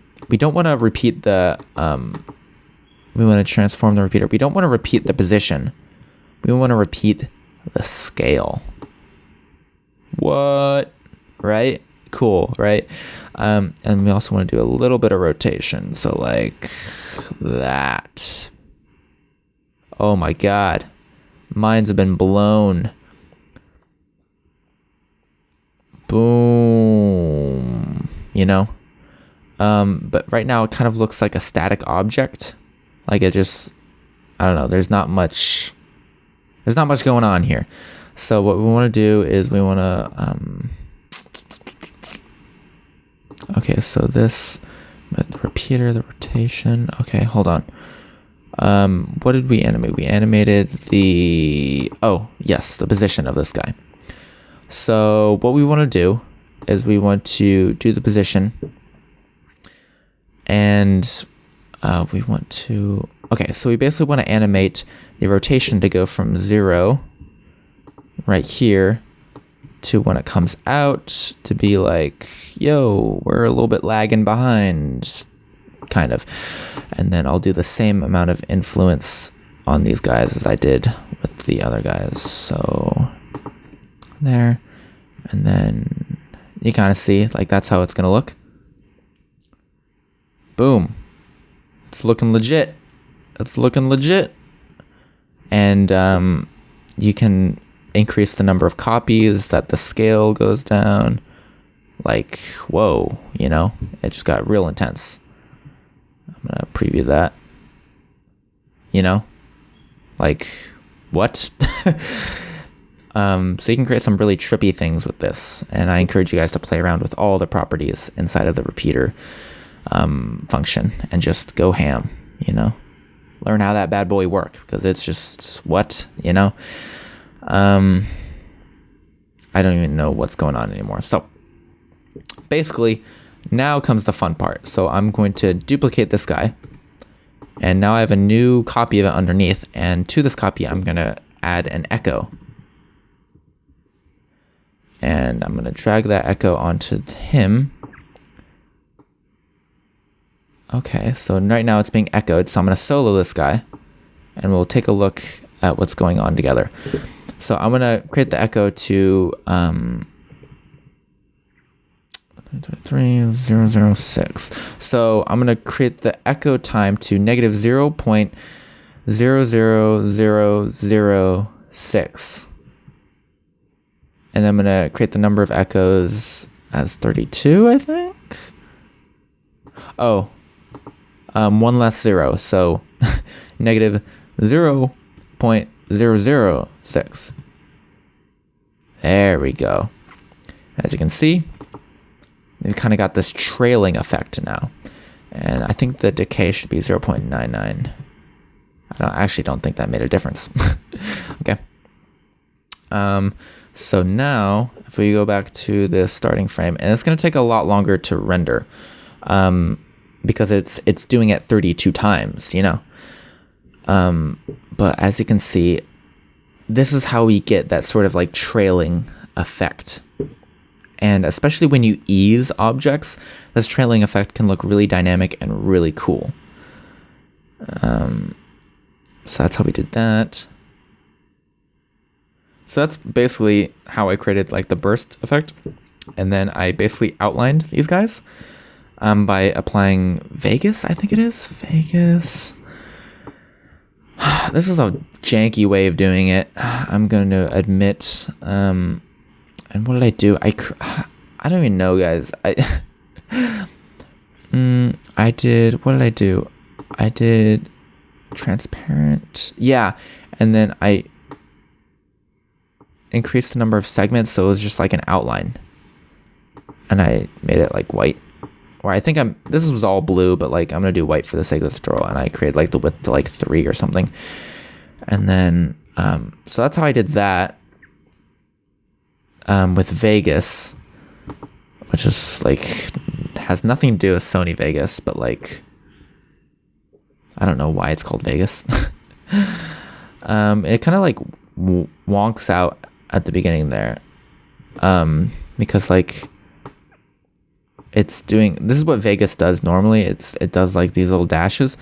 repeat we want to transform the repeater. We don't want to repeat the position. We want to repeat the scale. What? Right? Cool, right? And we also want to do a little bit of rotation. So like that. Oh my God. Minds have been blown. Boom. You know? But right now it kind of looks like a static object. Like it just I don't know, there's not much going on here. So what we want to do is we want to okay, so this, the repeater, the rotation. Okay, hold on. What did we animate? We animated the, oh yes, the position of this guy. So what we want to do is we want to do the position, and we want to, okay, so we basically want to animate the rotation to go from 0 right here to when it comes out to be like, yo, we're a little bit lagging behind, kind of. And then I'll do the same amount of influence on these guys as I did with the other guys. So there, and then you kind of see, like, that's how it's gonna look. Boom. It's looking legit. It's looking legit. And you can increase the number of copies, that the scale goes down. Like, whoa, you know, it just got real intense. I'm gonna preview that. You know, like, what? So you can create some really trippy things with this, and I encourage you guys to play around with all the properties inside of the repeater function and just go ham, you know, learn how that bad boy works, because it's just, what, you know, I don't even know what's going on anymore. So basically now comes the fun part. So I'm going to duplicate this guy, and now I have a new copy of it underneath, and to this copy I'm going to add an echo, and I'm going to drag that echo onto him. Okay, so right now it's being echoed, so I'm going to solo this guy, and we'll take a look at what's going on together. So I'm going to create the echo to 3006. So I'm going to create the echo time to negative 0.00006. And I'm going to create the number of echoes as 32, I think. Oh, one less zero, so negative 0.006. There we go. As you can see, we've kind of got this trailing effect now. And I think the decay should be 0.99. I actually don't think that made a difference. Okay. So now, if we go back to the starting frame, and it's going to take a lot longer to render, because it's doing it 32 times, you know. But as you can see, this is how we get that sort of like trailing effect. And especially when you ease objects, this trailing effect can look really dynamic and really cool. So that's how we did that. So that's basically how I created like the burst effect. And then I basically outlined these guys by applying Vegas, I think it is. Vegas. This is a janky way of doing it, I'm going to admit. And what did I do? I don't even know, guys. I did, what did I do? I did transparent. Yeah. And then I increased the number of segments, so it was just like an outline. And I made it like white. Or I think this was all blue, but like I'm going to do white for the sake of this tutorial. And I created like the width to like 3 or something. And then, so that's how I did that. With Vegas, which is like, has nothing to do with Sony Vegas, but like, I don't know why it's called Vegas. It kind of like wonks out at the beginning there. Because like, it's doing, this is what Vegas does normally. It does like these little dashes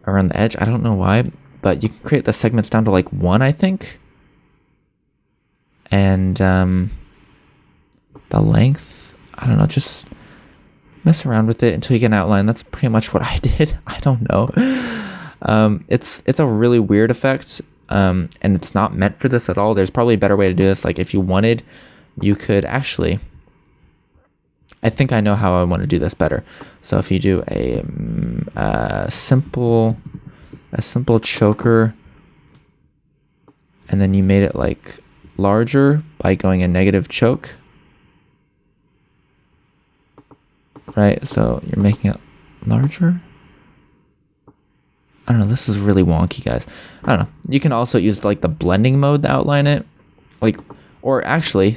around the edge. I don't know why, but you can create the segments down to like 1, I think. And the length, I don't know, just mess around with it until you get an outline. That's pretty much what I did. I don't know. It's a really weird effect, and it's not meant for this at all. There's probably a better way to do this. Like if you wanted, you could actually, I think I know how I want to do this better. So if you do a simple a simple choker, and then you made it like larger by going a negative choke, right? So you're making it larger. I don't know, this is really wonky, guys. I don't know. You can also use like the blending mode to outline it. Like, or actually,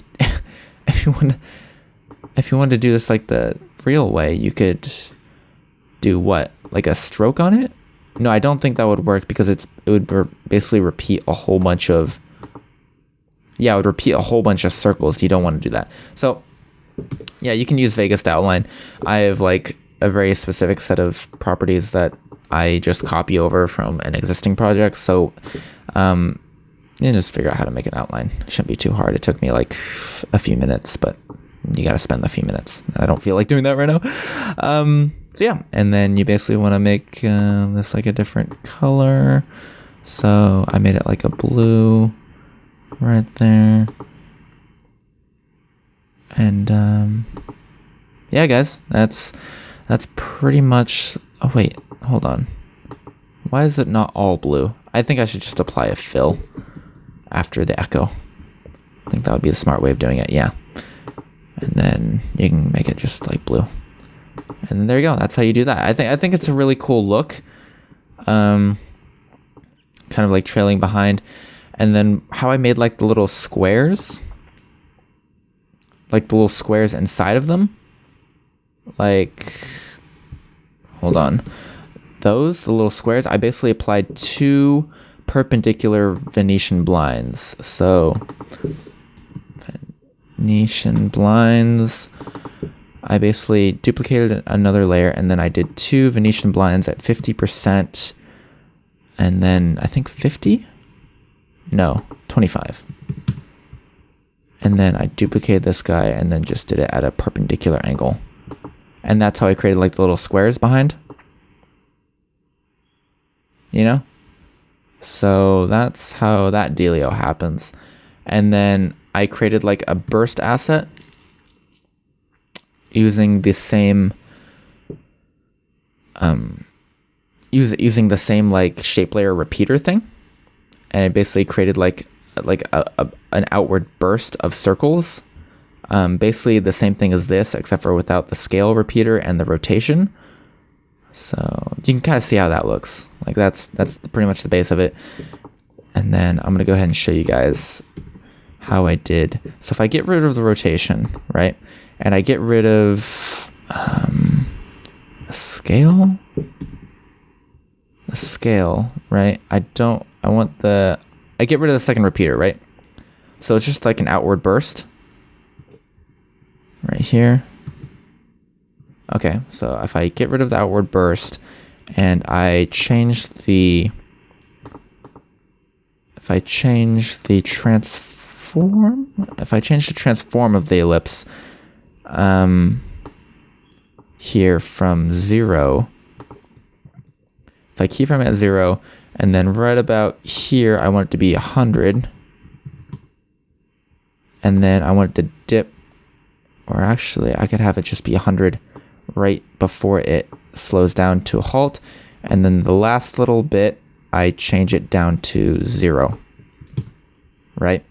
if you want to do this like the real way, you could do what? Like a stroke on it? No, I don't think that would work because it would basically repeat a whole bunch of, yeah, it would repeat a whole bunch of circles. You don't want to do that. So yeah, you can use Vegas to outline. I have like a very specific set of properties that I just copy over from an existing project. So you just figure out how to make an outline. It shouldn't be too hard. It took me like a few minutes, but you got to spend a few minutes. I don't feel like doing that right now. So yeah, and then you basically want to make this like a different color. So I made it like a blue right there. And yeah, guys, that's pretty much. Oh wait, hold on. Why is it not all blue? I think I should just apply a fill after the echo. I think that would be the smart way of doing it. Yeah, and then you can make it just like blue. And there you go. That's how you do that. I think it's a really cool look. Kind of like trailing behind. And then how I made like the little squares. Like the little squares inside of them. Like, hold on. The little squares, I basically applied 2 perpendicular Venetian blinds. So, Venetian blinds. I basically duplicated another layer, and then I did 2 Venetian blinds at 50%, and then I think 50? No, 25. And then I duplicated this guy, and then just did it at a perpendicular angle. And that's how I created like the little squares behind. You know? So that's how that dealio happens. And then I created like a burst asset using the same using the same like shape layer repeater thing, and it basically created like an outward burst of circles, basically the same thing as this except for without the scale repeater and the rotation. So you can kind of see how that looks. Like that's pretty much the base of it. And then I'm gonna go ahead and show you guys how I did. So if I get rid of the rotation, right? And I get rid of a scale, right? I get rid of the second repeater, right? So it's just like an outward burst right here. Okay, so if I get rid of the outward burst and I change the transform of the ellipse here from 0, if I keyframe at 0, and then right about here I want it to be 100, and then I want it to dip, or actually I could have it just be 100 right before it slows down to a halt, and then the last little bit I change it down to 0, right?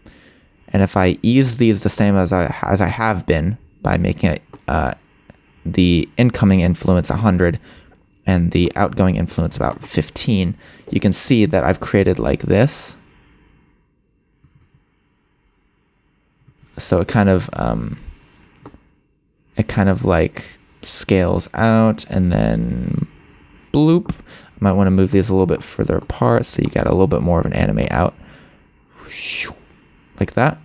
And if I ease these the same as I have been by making it the incoming influence 100 and the outgoing influence about 15, you can see that I've created like this. So it kind of like scales out and then bloop. I might want to move these a little bit further apart so you got a little bit more of an animate out. Like that.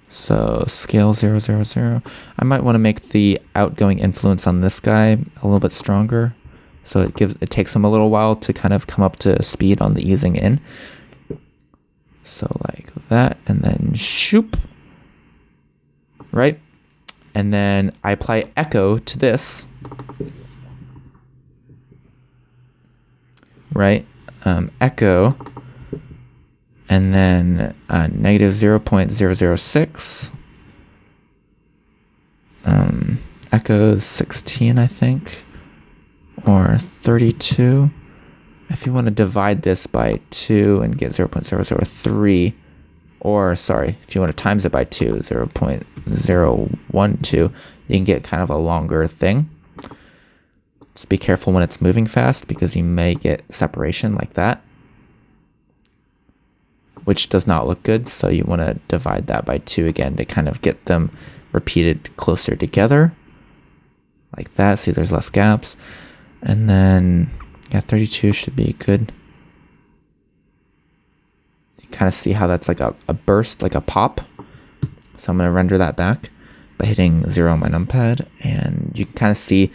So scale 0, 0, 0. I might want to make the outgoing influence on this guy a little bit stronger. So it takes him a little while to kind of come up to speed on the easing in. So like that, and then shoop. Right? And then I apply echo to this. Right? Echo. And then negative 0.006. Echo 16, I think. Or 32. if you want to divide this by 2 and get 0.003, or sorry, if you want to times it by 2, 0.012, you can get kind of a longer thing. Just be careful when it's moving fast because you may get separation like that, which does not look good. So you want to divide that by 2 again to kind of get them repeated closer together like that. See, there's less gaps. And then, yeah, 32 should be good. You kind of see how that's like a burst, like a pop. So I'm going to render that back by hitting 0 on my numpad. And you can kind of see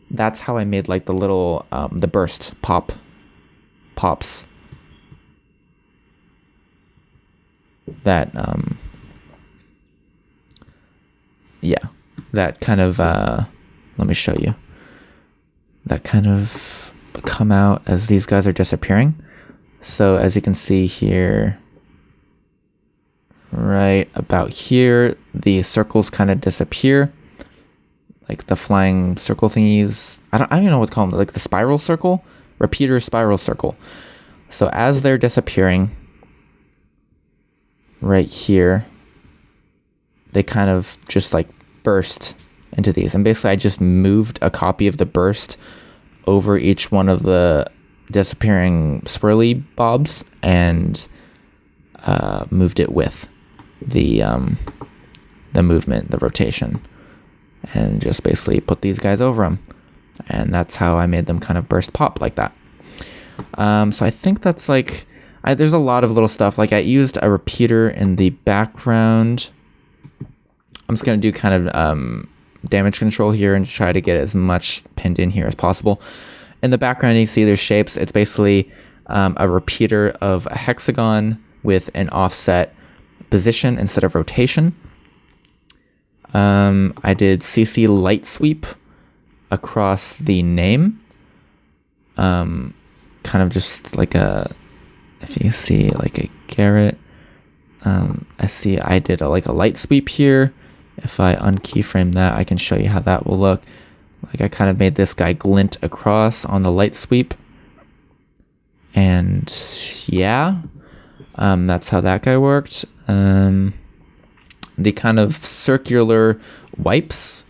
that's how I made like the little, the burst pops. That, yeah, that kind of, let me show you. That kind of come out as these guys are disappearing. So as you can see here, right about here, the circles kind of disappear. Like the flying circle thingies. I don't even know what to call them. Like the spiral circle, repeater spiral circle. So as they're disappearing right here, they kind of just like burst into these. And basically I just moved a copy of the burst over each one of the disappearing swirly bobs and moved it with the movement, the rotation, and just basically put these guys over them. And that's how I made them kind of burst pop like that. So I think that's like, there's a lot of little stuff. Like I used a repeater in the background. I'm just going to do kind of damage control here and try to get as much pinned in here as possible. In the background, you see there's shapes. It's basically a repeater of a hexagon with an offset position instead of rotation. I did CC light sweep across the name. Kind of just like a, if you see like a Garrett, I see I did like a light sweep here. If I unkeyframe that, I can show you how that will look. Like I kind of made this guy glint across on the light sweep. And yeah, that's how that guy worked. The kind of circular wipes,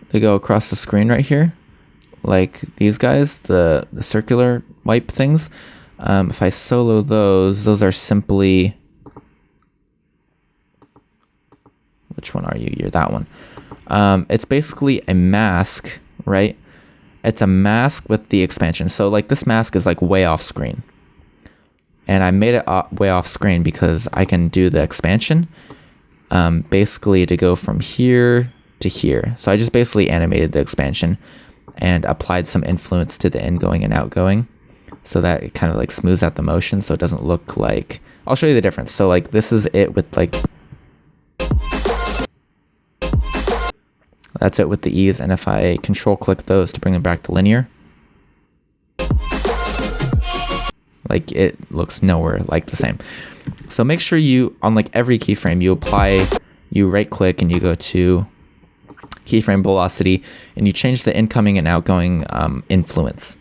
they go across the screen right here. Like these guys, the circular wipe things. If I solo those are simply, which one are you? You're that one. It's basically a mask, right? It's a mask with the expansion. So like this mask is like way off screen. And I made it way off screen because I can do the expansion basically to go from here to here. So I just basically animated the expansion and applied some influence to the ingoing and outgoing so that it kind of like smooths out the motion so it doesn't look like, I'll show you the difference. So like this is it with like, that's it with the ease. And if I control click those to bring them back to linear, like it looks nowhere like the same. So make sure you, on like every keyframe, you right click and you go to keyframe velocity and you change the incoming and outgoing influence.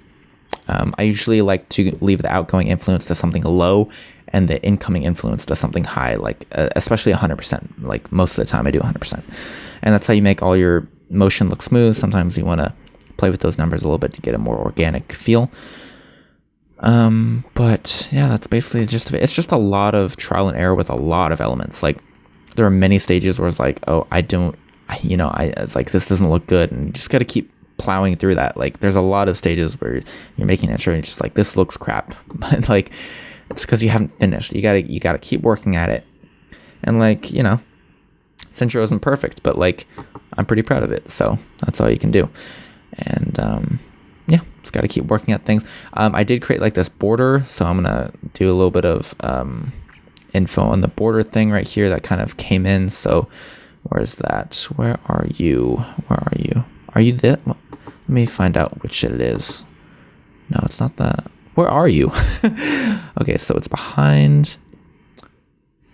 I usually like to leave the outgoing influence to something low and the incoming influence to something high, like especially 100%. Like most of the time I do 100%. And that's how you make all your motion look smooth. Sometimes you want to play with those numbers a little bit to get a more organic feel. But yeah, that's basically the gist of it. It's just a lot of trial and error with a lot of elements. Like there are many stages where it's like, oh, it's like, this doesn't look good. And you just got to keep plowing through that. Like there's a lot of stages where you're making it sure you're just like, this looks crap. But like, it's because you haven't finished. You gotta keep working at it. And like, Centro isn't perfect, but like, I'm pretty proud of it. So that's all you can do. And, yeah, just got to keep working at things. I did create like this border, so I'm gonna do a little bit of info on the border thing right here that kind of came in. So where's that? Where are you? Are you there? Well, let me find out which it is. No, it's not that. Where are you? Okay, so it's behind.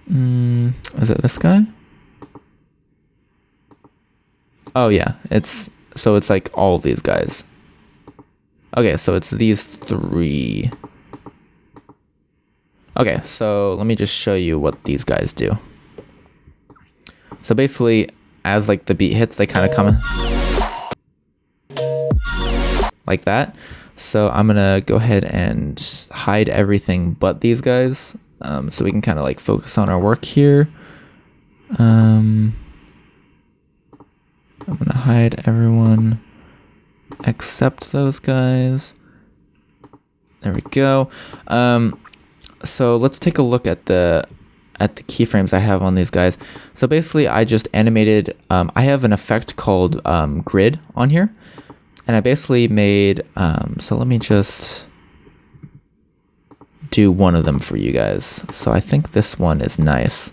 Is it this guy? Oh yeah, it's like all of these guys. Okay, so it's these three. Okay, so let me just show you what these guys do. So basically, as like the beat hits, they kind of come in like that. So I'm gonna go ahead and hide everything but these guys, so we can kind of like focus on our work here. I'm gonna hide everyone except those guys. There we go. So let's take a look at the keyframes I have on these guys. So basically, I just animated. I have an effect called grid on here, and I basically made. So let me just do one of them for you guys. So I think this one is nice.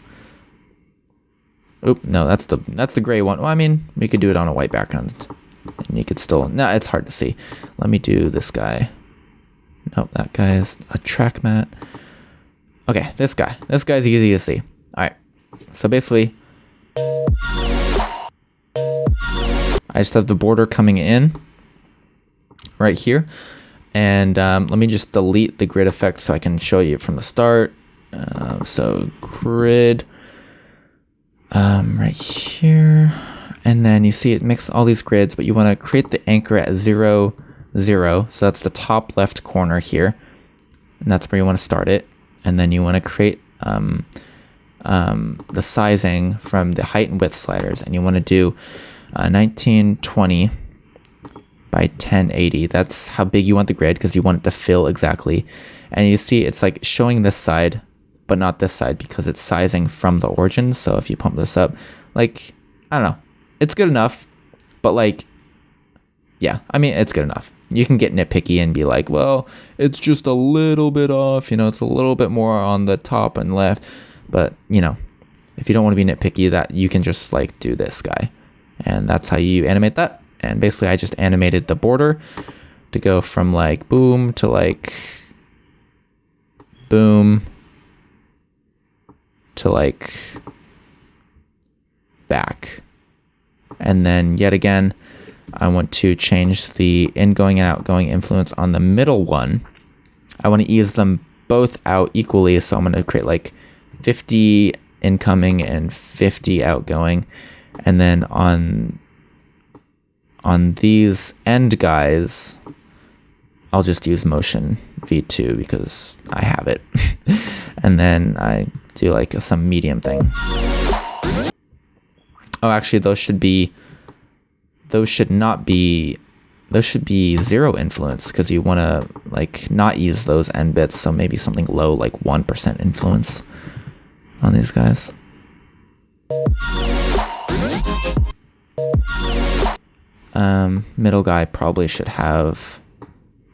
Oop, no, that's the gray one. Well, I mean, we could do it on a white background, and you could still. No, it's hard to see. Let me do this guy. Nope, that guy's a track mat. Okay, this guy. This guy's easy to see. All right. So basically, I just have the border coming in right here, and let me just delete the grid effect so I can show you from the start. So grid. Right here, and then you see it makes all these grids, but you want to create the anchor at 0, 0. So that's the top left corner here, and that's where you want to start it. And then you want to create the sizing from the height and width sliders, and you want to do 1920 by 1080. That's how big you want the grid because you want it to fill exactly. And you see it's like showing this side but not this side because it's sizing from the origin. So if you pump this up, like, I don't know, it's good enough, but like, yeah, I mean, it's good enough. You can get nitpicky and be like, well, it's just a little bit off, you know, it's a little bit more on the top and left, but you know, if you don't want to be nitpicky, that you can just like do this guy, and that's how you animate that. And basically I just animated the border to go from like boom to like boom to like back. And then yet again, I want to change the ingoing and outgoing influence on the middle one. I want to ease them both out equally. So I'm going to create like 50 incoming and 50 outgoing. And then on these end guys, I'll just use motion V2 because I have it. And then I do like some medium thing. Oh, actually those should be zero influence because you want to like not use those end bits. So maybe something low, like 1% influence on these guys. Middle guy probably should have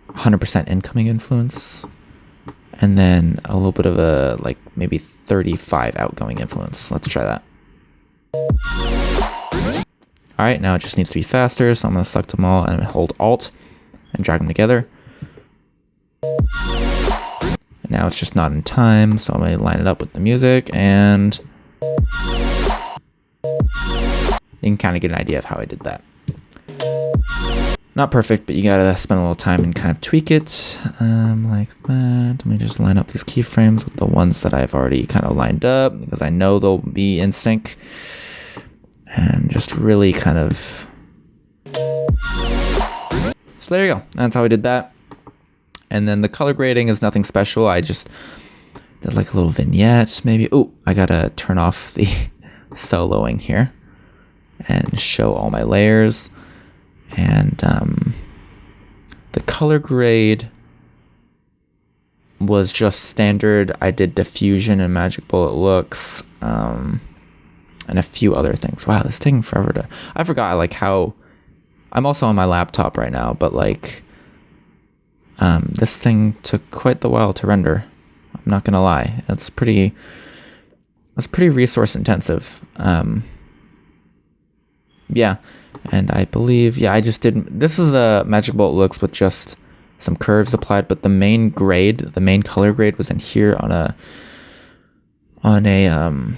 100% incoming influence, and then a little bit of a like maybe 35 outgoing influence. Let's try that. All right, now it just needs to be faster, so I'm going to select them all and hold Alt and drag them together. And now it's just not in time, so I'm going to line it up with the music, and you can kind of get an idea of how I did that. Not perfect, but you gotta spend a little time and kind of tweak it like that. Let me just line up these keyframes with the ones that I've already kind of lined up because I know they'll be in sync. And just really kind of... So there you go. That's how I did that. And then the color grading is nothing special. I just did like a little vignette maybe. Oh, I gotta turn off the soloing here and show all my layers. And the color grade was just standard. I did diffusion and magic bullet looks, and a few other things. Wow, this is taking forever to... I forgot like how... I'm also on my laptop right now, but like this thing took quite the while to render. I'm not gonna lie. It's pretty resource intensive. Yeah. And I believe, yeah, I just did, this is a magic bullet looks with just some curves applied, but the main color grade was in here on a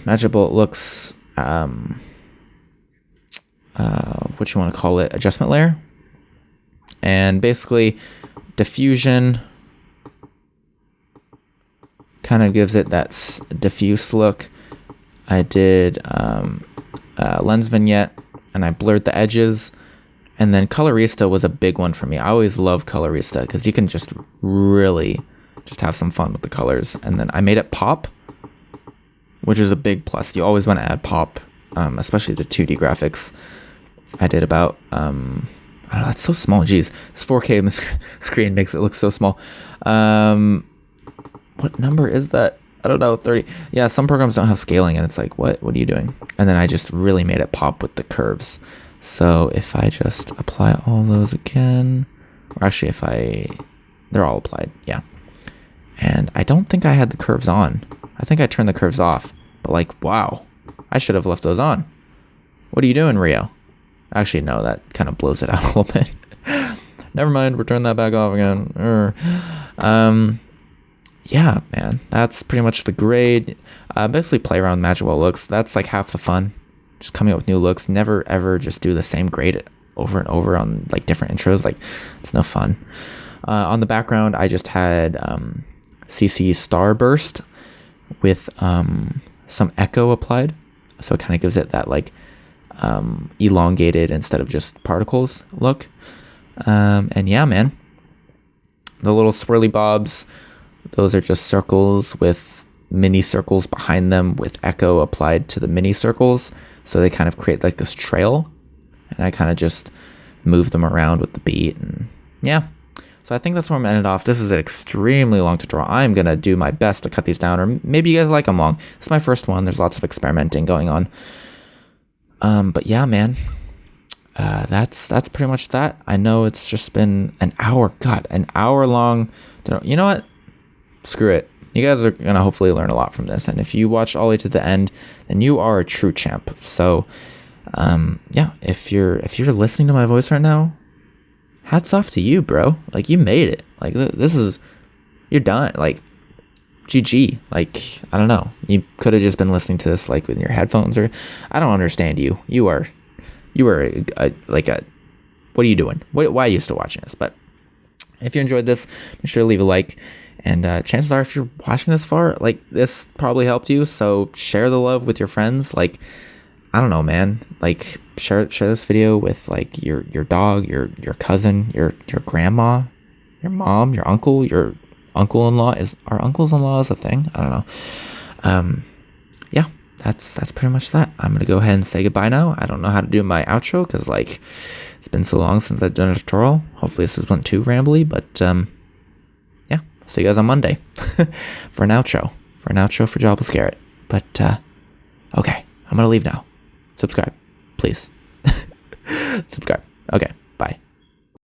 magic bullet looks, what you want to call it, adjustment layer. And basically diffusion. Kind of gives it that diffuse look. I did lens vignette, and I blurred the edges. And then colorista was a big one for me. I always love colorista because you can just really just have some fun with the colors. And then I made it pop, which is a big plus. You always want to add pop, especially the 2D graphics. I did about, I don't know, it's so small. Geez, this 4K on the screen makes it look so small. What number is that? I don't know, 30. Yeah, some programs don't have scaling, and it's like, what are you doing? And then I just really made it pop with the curves. So if I just apply all those again, or actually they're all applied, yeah. And I don't think I had the curves on. I think I turned the curves off, but like, wow, I should have left those on. What are you doing, Rio? Actually, no, that kind of blows it out a little bit. Never mind, we'll turn that back off again. Yeah, man, that's pretty much the grade. Basically play around with magic while it looks. That's like half the fun. Just coming up with new looks. Never ever just do the same grade over and over on like different intros. Like, it's no fun. On the background, I just had CC Starburst with some echo applied. So it kind of gives it that like elongated instead of just particles look. And yeah, man, the little swirly bobs, those are just circles with mini circles behind them with echo applied to the mini circles. So they kind of create like this trail, and I kind of just move them around with the beat. And yeah, so I think that's where I'm ended off. This is an extremely long tutorial. I'm going to do my best to cut these down, or maybe you guys like them long. It's my first one. There's lots of experimenting going on. But yeah, man, that's pretty much that. I know it's just been an hour. God, an hour long. You know what? Screw it. You guys are going to hopefully learn a lot from this. And if you watch all the way to the end, then you are a true champ. So, yeah, if you're listening to my voice right now, hats off to you, bro. Like, you made it. Like, you're done. Like, GG. Like, I don't know. You could have just been listening to this, like, with your headphones, or I don't understand you. You are what are you doing? Why are you still watching this? But if you enjoyed this, make sure to leave a like. And chances are, if you're watching this far, like, this probably helped you. So share the love with your friends. Like, I don't know, man. Like, share this video with like your dog, your cousin, your grandma, your mom, your uncle, your uncle-in-law. Are uncles-in-laws a thing? I don't know. Yeah, that's pretty much that. I'm gonna go ahead and say goodbye now. I don't know how to do my outro because like it's been so long since I've done a tutorial. Hopefully this wasn't too rambly, but yeah. See you guys on Monday for an outro for Jobless Garrett. But okay, I'm gonna leave now. Subscribe, please. Subscribe. Okay.